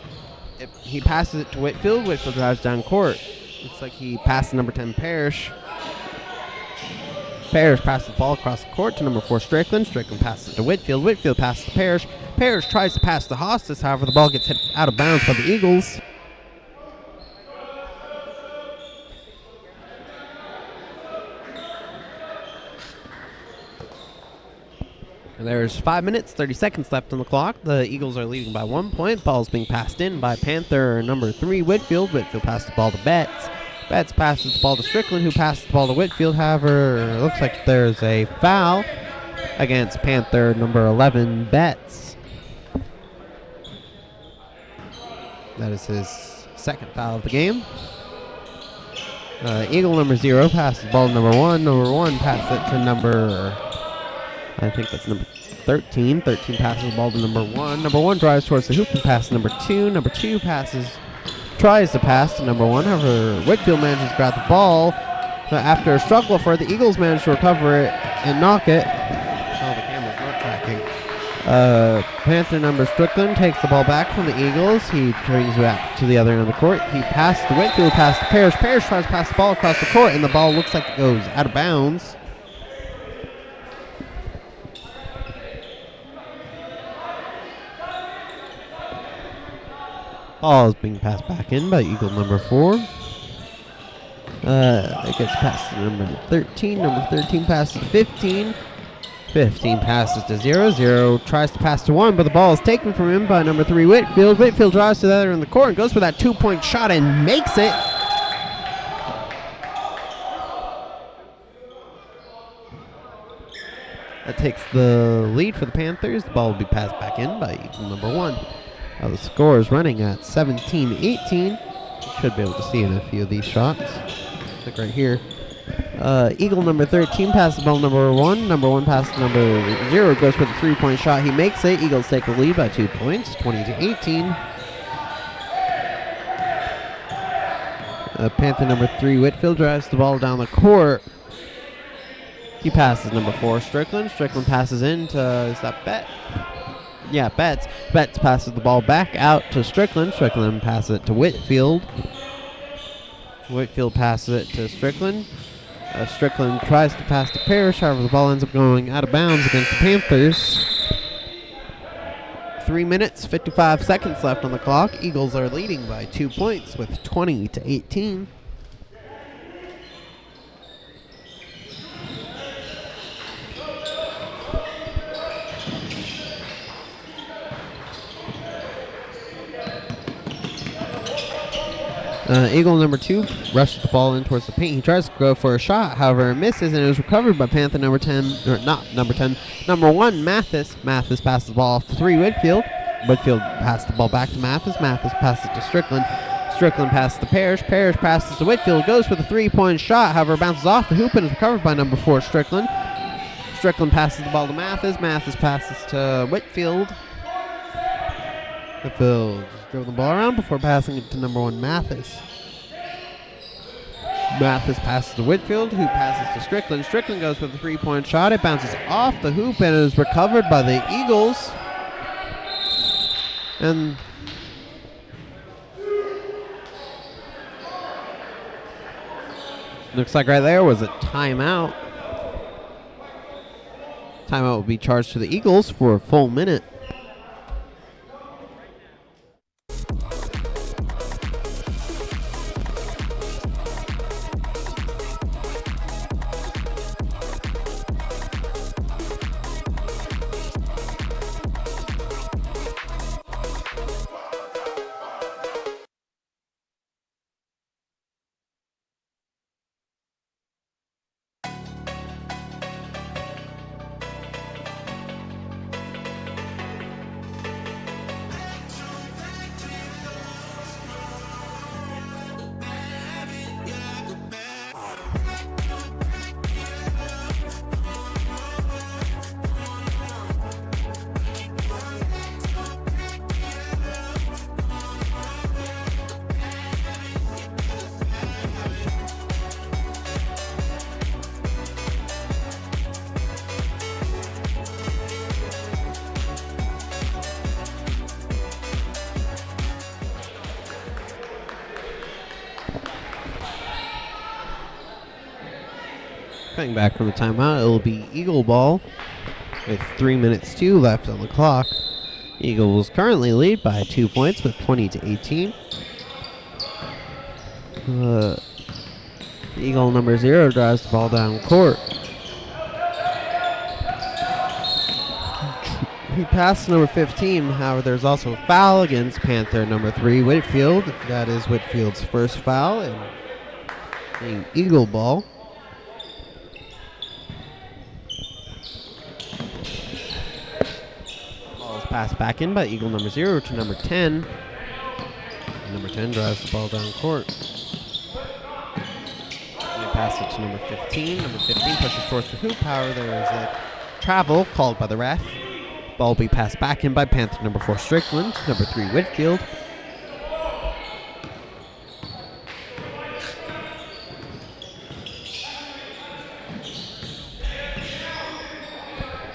Speaker 4: He passes it to Whitfield. Whitfield drives down court. Looks like he passes number 10, Parrish. Parrish passes the ball across the court to number 4, Strickland. Strickland passes it to Whitfield. Whitfield passes to Parrish. Parrish tries to pass to Hostas. However, the ball gets hit out of bounds by the Eagles. And there's 5 minutes, 30 seconds left on the clock. The Eagles are leading by 1 point. Ball is being passed in by Panther number 3, Whitfield. Whitfield passes the ball to Betts. Betts passes the ball to Strickland, who passes the ball to Whitfield. However, it looks like there's a foul against Panther number 11, Betts. That is his second foul of the game. Eagle number 0 passes the ball to number 1. Number 1 passes it to number, I think that's number 13. 13 passes the ball to number 1. Number 1 drives towards the hoop and passes number 2. Number 2 tries to pass to number 1. However, Whitfield manages to grab the ball. After a struggle for it, the Eagles manage to recover it and knock it. Oh, the camera's not tracking. Panther number Strickland takes the ball back from the Eagles. He brings it back to the other end of the court. He passes to Whitfield, passes to Parrish. Parrish tries to pass the ball across the court, and the ball looks like it goes out of bounds. Ball is being passed back in by Eagle number 4. It gets passed to number 13. Number 13 passes to 15. 15 passes to 0. 0 tries to pass to 1, but the ball is taken from him by number 3, Whitfield. Whitfield drives to the other in the court and goes for that 2-point shot and makes it. That takes the lead for the Panthers. The ball will be passed back in by Eagle number 1. The score is running at 17-18. Should be able to see in a few of these shots. Like right here. Eagle number 13 passes the ball number 1. Number 1 passes number 0. Goes for the 3-point shot. He makes it. Eagles take the lead by 2 points, 20-18. Panther number 3, Whitfield, drives the ball down the court. He passes number 4, Strickland. Strickland passes into, is that Bet? Yeah, Betts. Betts passes the ball back out to Strickland. Strickland passes it to Whitfield. Whitfield passes it to Strickland. Strickland tries to pass to Parrish, however the ball ends up going out of bounds against the Panthers. 3 minutes, 55 seconds left on the clock. Eagles are leading by 2 points with 20-18. Eagle number 2 rushes the ball in towards the paint. He tries to go for a shot, however it misses, and it was recovered by Panther number 10, or not number 10, number 1, Mathis. Mathis passes the ball off to 3, Whitfield. Whitfield passes the ball back to Mathis. Mathis passes to Strickland. Strickland passes to Parrish. Parrish passes to Whitfield. Goes for the 3-point shot, however bounces off the hoop and is recovered by number 4, Strickland. Strickland passes the ball to Mathis. Mathis passes to Whitfield. Whitfield drove the ball around before passing it to number 1, Mathis. Mathis passes to Whitfield, who passes to Strickland. Strickland goes for the 3-point shot. It bounces off the hoop and is recovered by the Eagles. And looks like right there was a timeout. Timeout will be charged to the Eagles for a full minute. Coming back from the timeout, it will be Eagle ball with 3 minutes 2 left on the clock. Eagles currently lead by 2 points with 20-18. Eagle number 0 drives the ball down court. He passes number 15, however there's also a foul against Panther number 3, Whitfield. That is Whitfield's first foul and the Eagle ball. Pass back in by Eagle number 0 to number 10. Number 10 drives the ball down court. And they pass it to number 15. Number 15 pushes towards the hoop. However, there is a travel called by the ref. Ball will be passed back in by Panther number 4, Strickland. Number 3, Whitfield.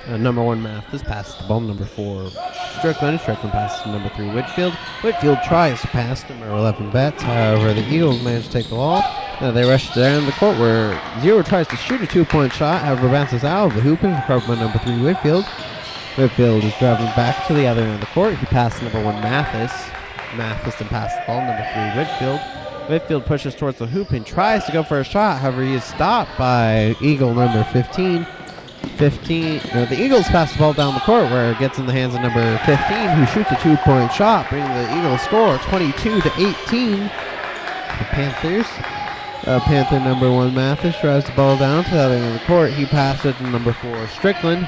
Speaker 4: Number 1, Mathis passes the ball. Number 4, Strickland. Strickland passes to number 3, Whitfield. Whitfield tries to pass number 11, Betts. However, the Eagles manage to take the ball. They rush down the court where 0 tries to shoot a 2-point shot. However, bounces out of the hoop and is recovered by number 3, Whitfield. Whitfield is driving back to the other end of the court. He passes number 1, Mathis. Matheson passes the ball, number 3, Whitfield. Whitfield pushes towards the hoop and tries to go for a shot. However, he is stopped by Eagle number 15. The Eagles pass the ball down the court where it gets in the hands of number 15, who shoots a 2-point shot, bringing the Eagles score 22-18. The Panthers. Panther number 1, Mathis, drives the ball down to the other end of the court. He passes it to number 4, Strickland.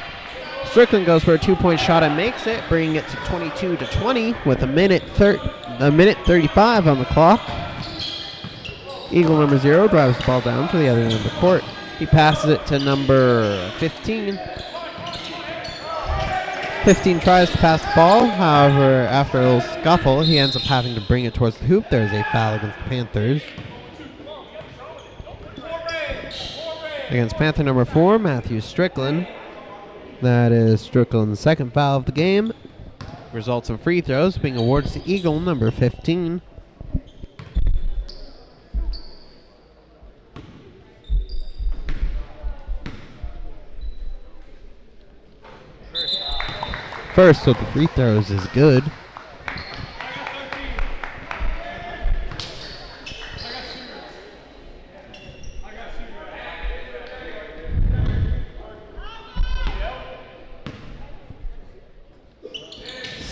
Speaker 4: Strickland goes for a 2-point shot and makes it, bringing it to 22-20 with a minute 35 on the clock. Eagle number 0 drives the ball down to the other end of the court. He passes it to number 15. 15 tries to pass the ball. However, after a little scuffle, he ends up having to bring it towards the hoop. There's a foul against the Panthers. Against Panther number 4, Matthew Strickland. That is Strickland's second foul of the game. Results in free throws being awarded to Eagle number 15. First with the free throws is good.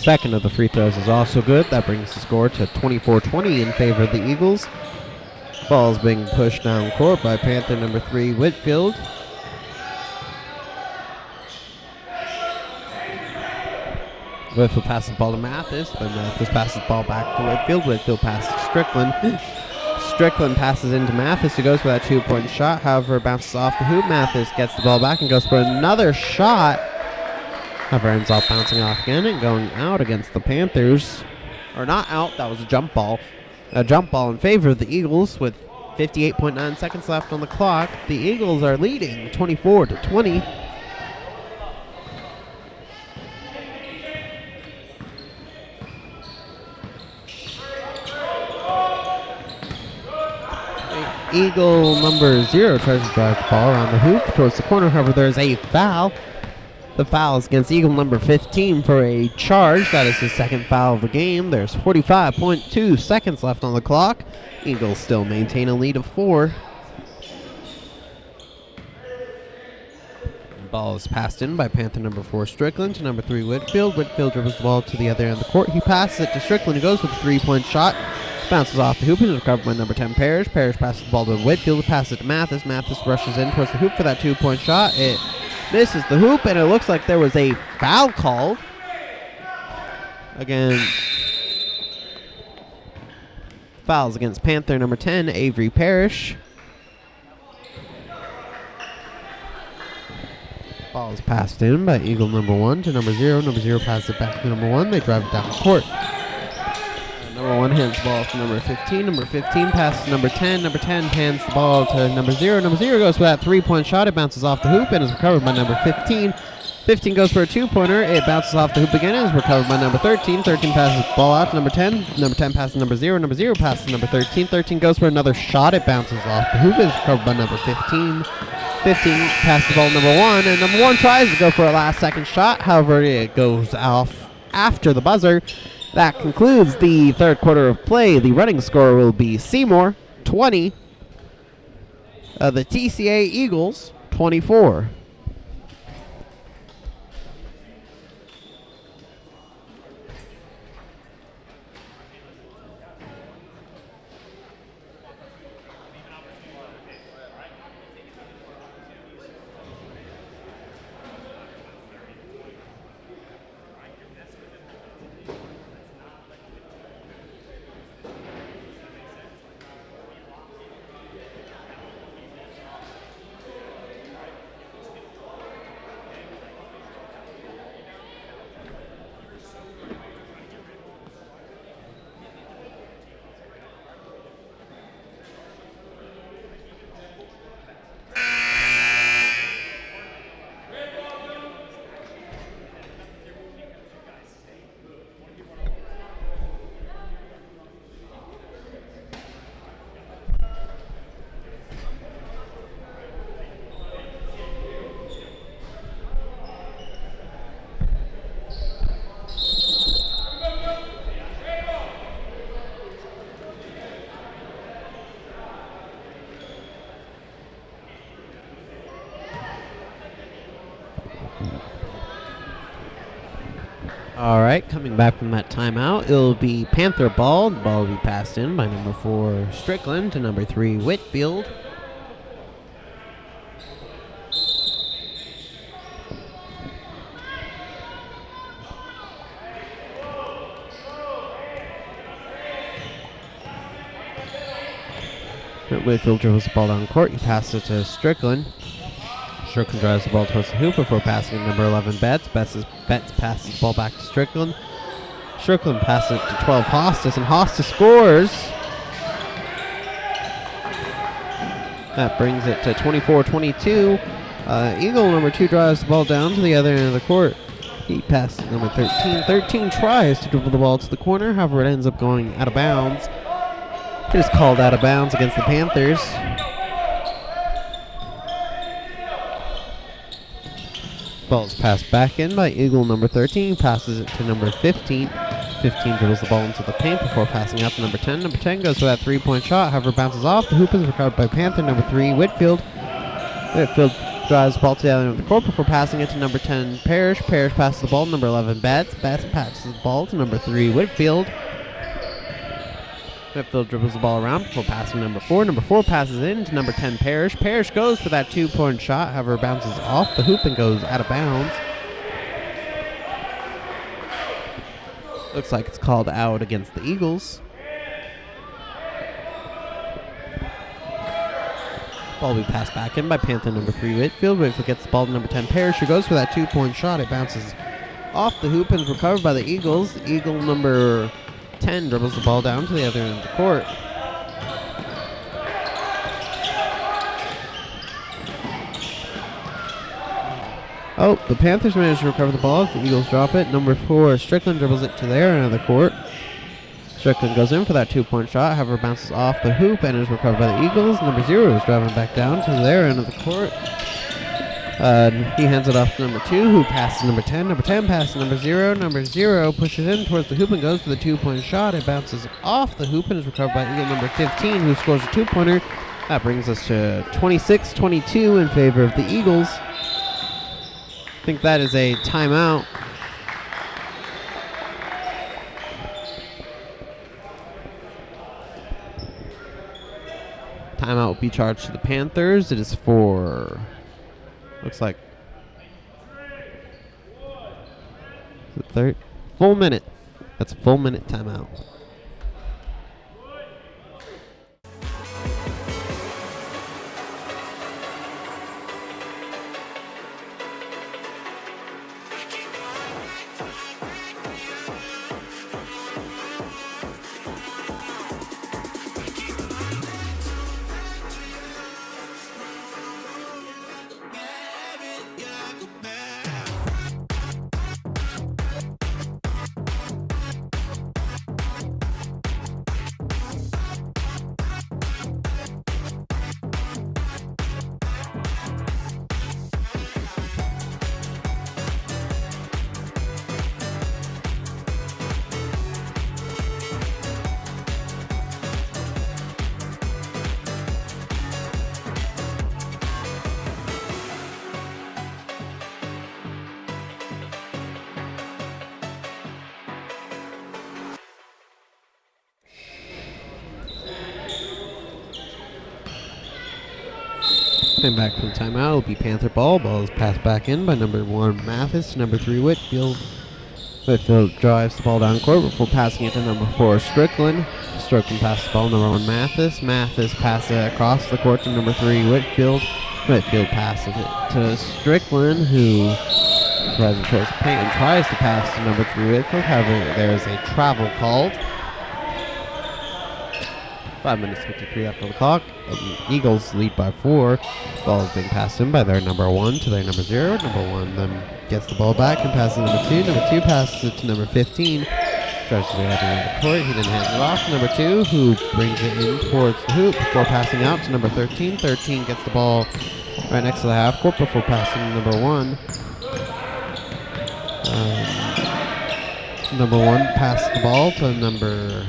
Speaker 4: Second of the free throws is also good. That brings the score to 24-20 in favor of the Eagles. Ball is being pushed down court by Panther number 3, Whitfield. Whitfield passes the ball to Mathis, but Mathis passes the ball back to Whitfield. Whitfield passes to Strickland. Strickland passes into Mathis, who goes for that 2-point shot. However, it bounces off the hoop. Mathis gets the ball back and goes for another shot. However, ends up bouncing off again and going out against the Panthers. Or not out, that was a jump ball. A jump ball in favor of the Eagles with 58.9 seconds left on the clock. The Eagles are leading 24-20. Eagle number 0 tries to drive the ball around the hoop towards the corner. However, there's a foul. The foul is against Eagle number 15 for a charge. That is his second foul of the game. There's 45.2 seconds left on the clock. Eagles still maintain a lead of 4. The ball is passed in by Panther number 4 Strickland to number 3 Whitfield. Whitfield dribbles the ball to the other end of the court. He passes it to Strickland, who goes with a 3-point shot. Bounces off the hoop and is recovered by number 10 Parrish. Parrish passes the ball to Whitfield, passes it to Mathis. Mathis rushes in towards the hoop for that 2-point shot. It misses the hoop, and it looks like there was a foul called. Again, fouls against Panther number 10, Avery Parrish. Ball is passed in by Eagle number 1 to number 0. Number 0 passes it back to number 1. They drive it down the court. Number 1 hands the ball to number 15. Number 15 passes to number 10. Number 10 hands the ball to number 0. Number 0 goes for that 3-point shot. It bounces off the hoop and is recovered by number 15. 15 goes for a 2-pointer. It bounces off the hoop again and is recovered by number 13. 13 passes the ball out to number 10. Number 10 passes to number 0. Number 0 passes to number 13. 13 goes for another shot. It bounces off the hoop and is recovered by number 15. 15 passes the ball to number 1. And number 1 tries to go for a last-second shot. However, it goes off after the buzzer. That concludes the third quarter of play. The running score will be Seymour 20, the TCA Eagles 24. All right, coming back from that timeout, it'll be Panther ball. The ball will be passed in by number 4 Strickland to number 3 Whitfield. Whitfield dribbles the ball down court. He passes it to Strickland. Strickland drives the ball towards the hoop before passing to number 11 Betts. Betts passes the ball back to Strickland. Strickland passes it to 12 Hostas, and Hostas scores. That brings it to 24-22. Eagle number 2 drives the ball down to the other end of the court. He passes number 13. 13 tries to dribble the ball to the corner. However, it ends up going out of bounds. It is called out of bounds against the Panthers. Ball is passed back in by Eagle number 13. Passes it to number 15. 15 dribbles the ball into the paint before passing out to number 10. Number 10 goes for that three-point shot. However, bounces off. The hoop is recovered by Panther number 3, Whitfield. Whitfield drives the ball to the other end of the court before passing it to number 10, Parrish. Parrish passes the ball to number 11, Betts. Betts passes the ball to number 3, Whitfield. Whitfield dribbles the ball around before passing number 4. Number 4 passes in to number 10, Parrish. Parrish goes for that two-point shot. However, bounces off the hoop and goes out of bounds. Looks like it's called out against the Eagles. Ball will be passed back in by Panther number 3, Whitfield. Whitfield gets the ball to number 10, Parrish, who goes for that two-point shot. It bounces off the hoop and is recovered by the Eagles. Eagle number 10 dribbles the ball down to the other end of the court. Oh, the Panthers managed to recover the ball as the Eagles drop it. Number 4, Strickland dribbles it to their end of the court. Strickland goes in for that two-point shot, however bounces off the hoop and is recovered by the Eagles. Number 0 is driving back down to their end of the court. He hands it off to number 2, who passes number 10. Number 10 passes number 0. Number 0 pushes in towards the hoop and goes for the two-point shot. It bounces off the hoop and is recovered by Eagle number 15, who scores a two-pointer. That brings us to 26-22 in favor of the Eagles. I think that is a timeout. Timeout will be charged to the Panthers. It is for, looks like, full minute. That's a full minute timeout. Coming back from timeout will be Panther ball. Ball is passed back in by number 1 Mathis to number 3 Whitfield. Whitfield drives the ball down court before passing it to number 4 Strickland. Strickland passes the ball to number 1 Mathis. Mathis passes it across the court to number 3 Whitfield. Whitfield passes it to Strickland, who drives it towards the paint and tries to pass to number 3 Whitfield. However, there is a travel called. 5 minutes 53 after the clock. Eagles lead by 4. Ball is being passed in by their number 1 to their number 0. Number 1 then gets the ball back and passes to number 2. Number 2 passes it to number 15. Tries to get it the court. He then hands it off to number 2, who brings it in towards the hoop before passing out to number 13. 13 gets the ball right next to the half court before passing to number 1. Number 1 passed the ball to number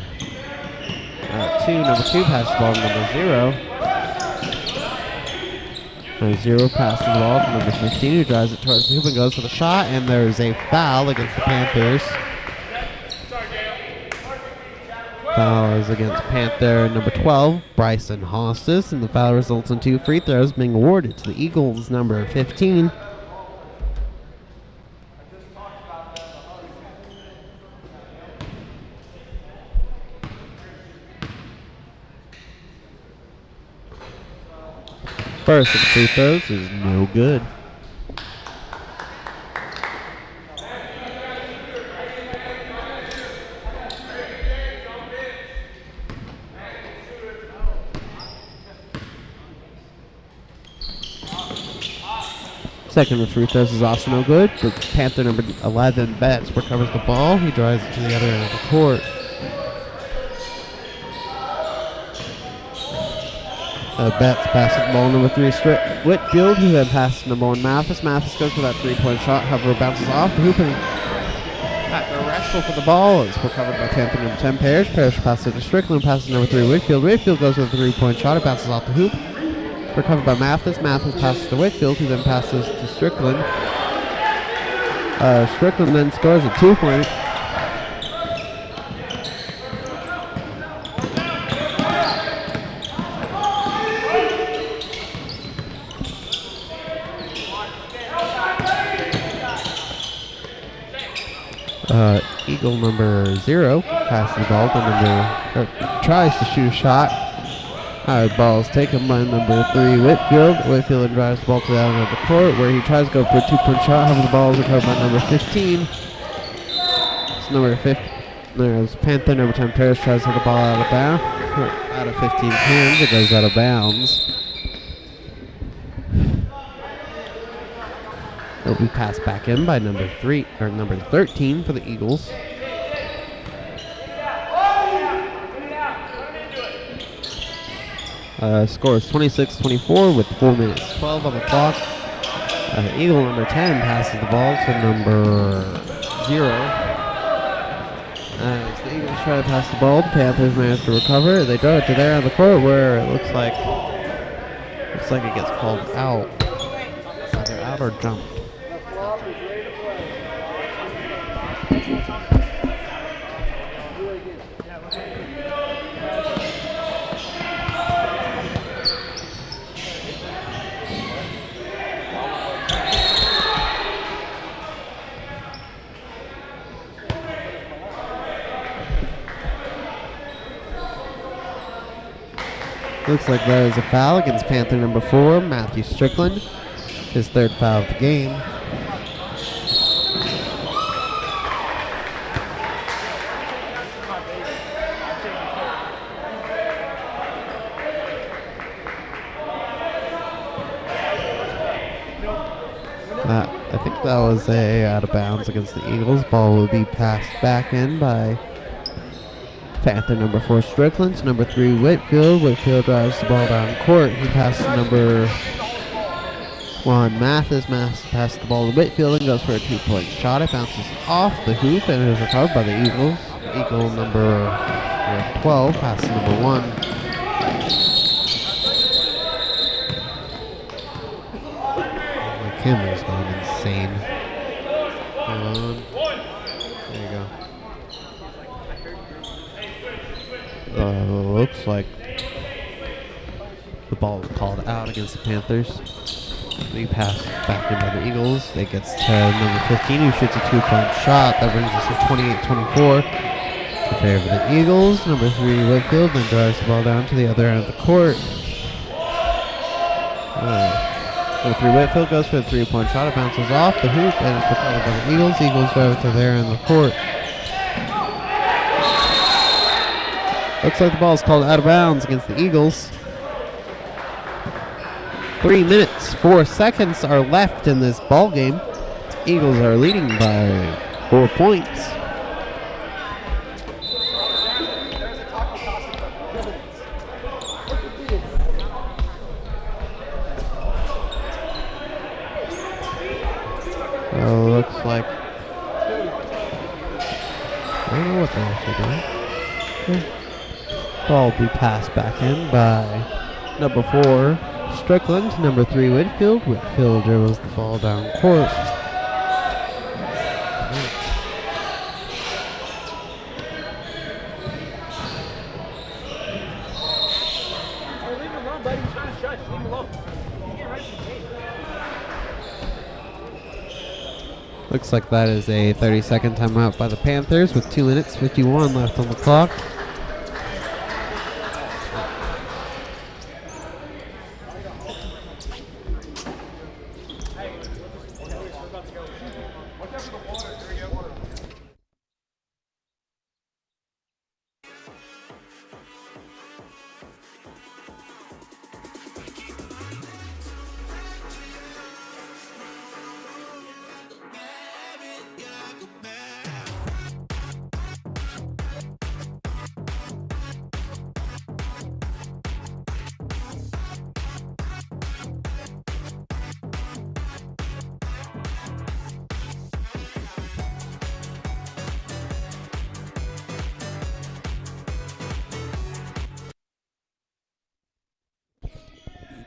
Speaker 4: 2. Number 2 passes the ball to number 0. 0 passes the ball to number 15, who drives it towards the hoop and goes for the shot, and there's a foul against the Panthers. Foul is against Panther number 12, Bryson Hostis, and the foul results in 2 free throws being awarded to the Eagles number 15. First of the free throws is no good. Second of the free throws is also no good, but Panther number 11, Betts, recovers the ball. He drives it to the other end of the court. Betts passes the ball number 3, Whitfield, who then passes number 1, Mathis. Mathis goes for that 3-point shot, however, bounces off the hoop and a wrestle for the ball. It's recovered by Panther number 10, Parrish. Parrish passes it to Strickland, passes number 3, Whitfield. Whitfield goes with a 3-point shot, it bounces off the hoop. Recovered by Mathis. Mathis passes to Whitfield, who then passes to Strickland. Strickland then scores a 2-point. Eagle number 0 passes the ball to tries to shoot a shot. Ball is taken by number 3, Whitfield. Whitfield drives the ball to the other end of the court where he tries to go for a 2-point shot. However, the ball is recovered by number 15. It's number 15. There's Panther number 10, Parrish, tries to hit the ball out of bounds. Out of 15's hands, it goes out of bounds. It'll be passed back in by number 13 for the Eagles. Score is 26-24 with 4 minutes 12 on the clock. Eagle number 10 passes the ball to number 0. As the Eagles try to pass the ball, the Panthers manage to recover. They throw it to there on the court where it looks like it gets called out. Either out or jumped. Looks like there is a foul against Panther number 4, Matthew Strickland. His 3rd foul of the game. I think that was a out of bounds against the Eagles. Ball will be passed back in by Panther number 4, Strickland, to number 3, Whitfield. Whitfield drives the ball down court. He passes number 1, Mathis. Mathis passes the ball to Whitfield and goes for a 2-point shot. It bounces off the hoop and is recovered by the Eagles. Eagle number 12 passes number 1. My camera's going insane. Hold on. There you go. Looks like the ball was called out against the Panthers. The pass back in by the Eagles. It gets to number 15, who shoots a 2-point shot. That brings us to 28-24 in favor of the Eagles. Number 3, Whitfield, then drives the ball down to the other end of the court. Number 3, Whitfield goes for the 3-point shot. It bounces off the hoop and it's recovered by the Eagles. Eagles drive it to their end of the court. Looks like the ball is called out of bounds against the Eagles. 3 minutes, 4 seconds are left in this ball game. Eagles are leading by 4 points. Looks like I don't know what they're actually doing. Ball will be passed back in by number 4, Strickland to number 3 Whitfield. Whitfield dribbles the ball down court. Looks like that is a 30-second timeout by the Panthers with 2 minutes 51 left on the clock.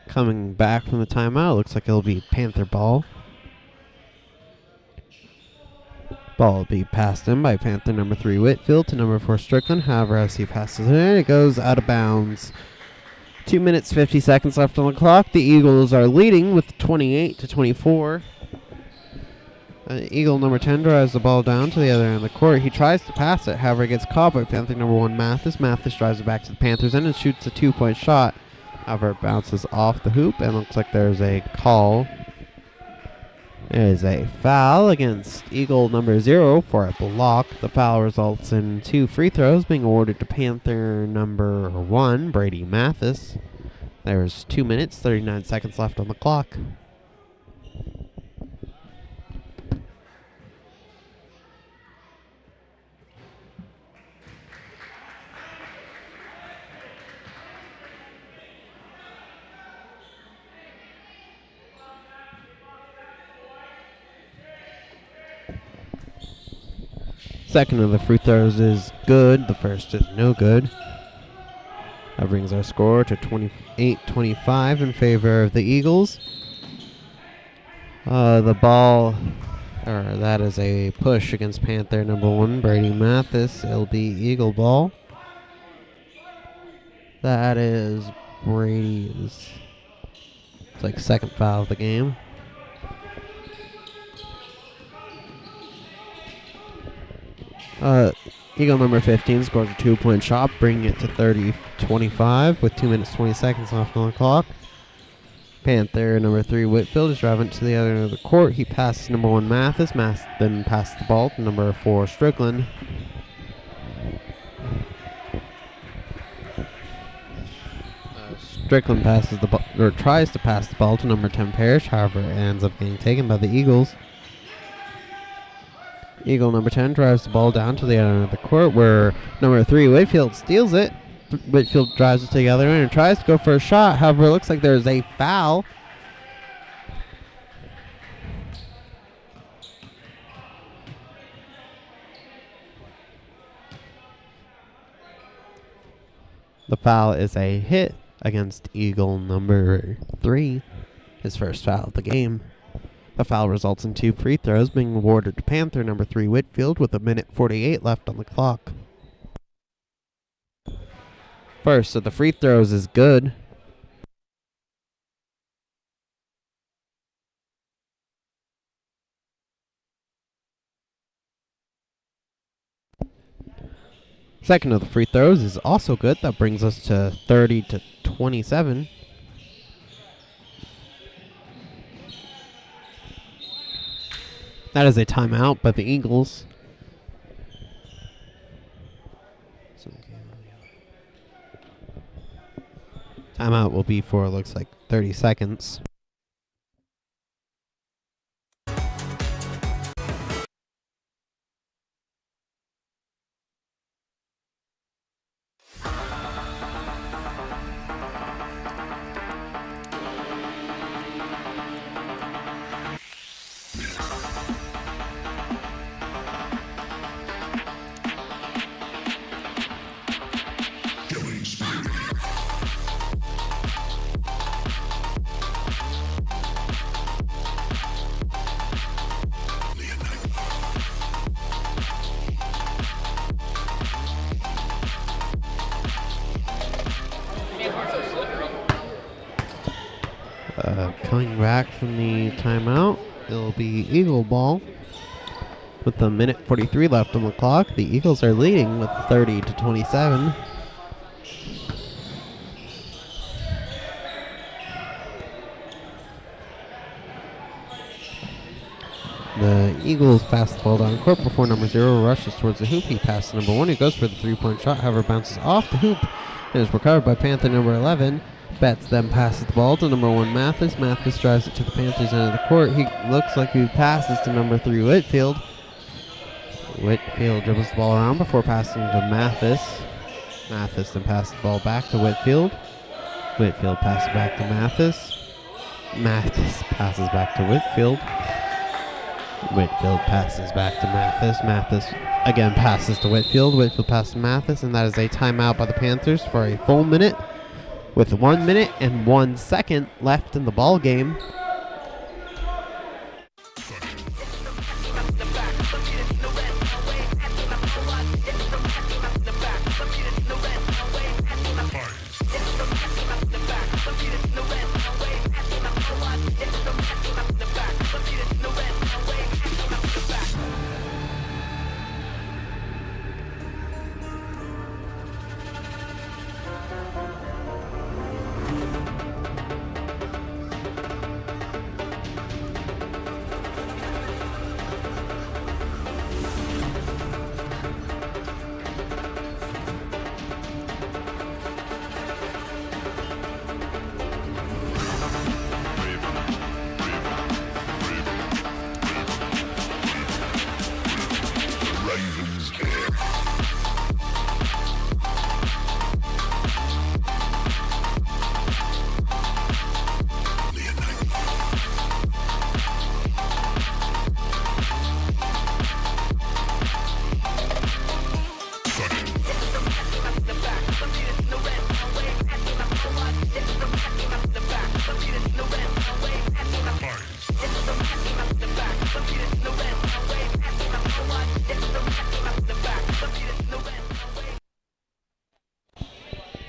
Speaker 4: Coming back from the timeout, looks like it'll be Panther ball. Ball will be passed in by Panther number 3 Whitfield to number 4 Strickland. However, as he passes it in, it goes out of bounds. 2 minutes 50 seconds left on the clock. The Eagles are leading with 28-24. Eagle number 10 drives the ball down to the other end of the court. He tries to pass it, however, gets caught by Panther number 1 Mathis. Mathis drives it back to the Panthers end and shoots a 2-point shot. However, it bounces off the hoop and looks like there's a call. There is a foul against Eagle number 0 for a block. The foul results in 2 free throws being awarded to Panther number 1, Brady Mathis. There's 2 minutes, 39 seconds left on the clock. Second of the free throws is good. The first is no good. That brings our score to 28-25 in favor of the Eagles. The ball, or that is a push against Panther number 1, Brady Mathis. It'll be Eagle ball. That is Brady's, it's like second foul of the game. Eagle number 15 scores a 2-point shot, bringing it to 30-25 with 2 minutes 20 seconds left on the clock. Panther number 3 Whitfield is driving to the other end of the court. He passes number 1 Mathis. Then passes the ball to number 4 Strickland. Strickland passes the ball, or tries to pass the ball to number 10 Parrish. However, it ends up getting taken by the Eagles. Eagle number 10 drives the ball down to the other end of the court where number 3 Whitfield steals it. Whitfield drives it to the other end and tries to go for a shot. However, it looks like there's a foul. The foul is a hit against Eagle number 3, his first foul of the game. The foul results in 2 free throws being awarded to Panther number 3 Whitfield with 1:48 left on the clock. First of the free throws is good. Second of the free throws is also good. That brings us to 30-27. That is a timeout by the Eagles. Timeout will be for, looks like, 30 seconds. Coming back from the timeout, it'll be Eagle ball. With a minute 43 left on the clock, the Eagles are leading with 30-27. The Eagles pass the ball down court before number 0 rushes towards the hoop. He passes to number 1, who goes for the three-point shot, however bounces off the hoop and is recovered by Panther number 11. Betts then passes the ball to number 1 Mathis. Mathis drives it to the Panthers end of the court. He looks like he passes to number 3 Whitfield. Whitfield dribbles the ball around before passing to Mathis. Mathis then passes the ball back to Whitfield. Whitfield passes back to Mathis. Mathis passes back to Whitfield. Whitfield passes back to Mathis. Mathis again passes to Whitfield. Whitfield passes to Mathis, and that is a timeout by the Panthers for a full minute, with 1 minute and 1 second left in the ball game.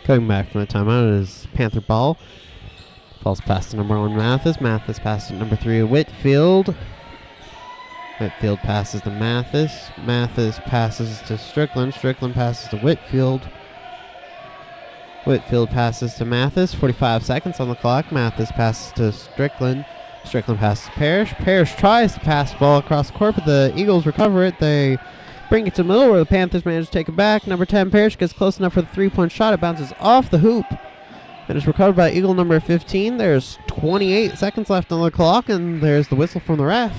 Speaker 4: Coming back from the timeout is Panther ball. Ball's passed to number 1 Mathis. Mathis passes to number 3 Whitfield. Whitfield passes to Mathis. Mathis passes to Strickland. Strickland passes to Whitfield. Whitfield passes to Mathis. 45 seconds on the clock. Mathis passes to Strickland. Strickland passes to Parrish. Parrish tries to pass the ball across the court, but the Eagles recover it. They bring it to the middle where the Panthers manage to take it back. Number 10 Parrish gets close enough for the three-point shot. It bounces off the hoop and is recovered by Eagle number 15. There's 28 seconds left on the clock, and there's the whistle from the ref.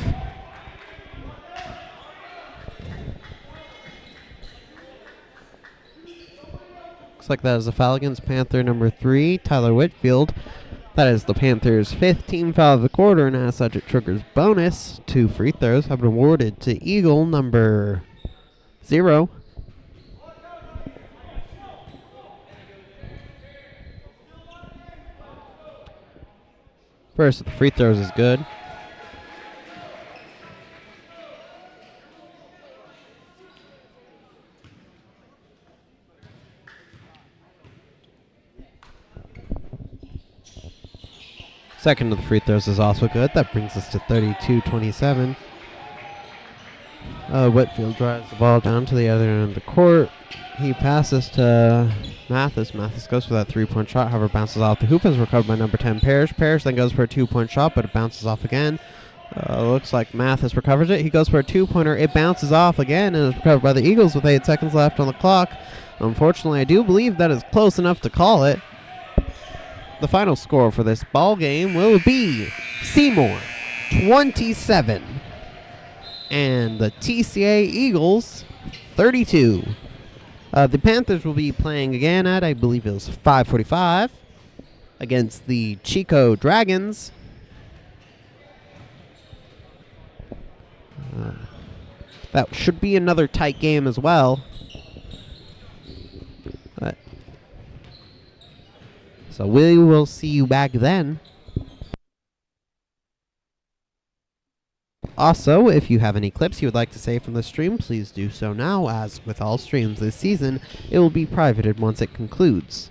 Speaker 4: Looks like that is a foul against Panther number 3, Tyler Whitfield. That is the Panthers' 5th team foul of the quarter, and as such it triggers bonus. 2 free throws have been awarded to Eagle number 0. First of the free throws is good. Second of the free throws is also good. That brings us to 32-27. Whitfield drives the ball down to the other end of the court. He passes to Mathis. Mathis goes for that three-point shot, however bounces off the hoop, is recovered by number 10 Parrish. Parrish then goes for a two-point shot, but it bounces off again. Looks like Mathis recovers it. He goes for a two-pointer. It bounces off again and is recovered by the Eagles with 8 seconds left on the clock. Unfortunately, I do believe that is close enough to call it. The final score for this ball game will be Seymour 27 and the TCA Eagles 32. The Panthers will be playing again at, I believe it was 5:45 against the Chico Dragons. That should be another tight game as well. So we will see you back then. Also, if you have any clips you would like to save from the stream, please do so now, as with all streams this season, it will be privated once it concludes.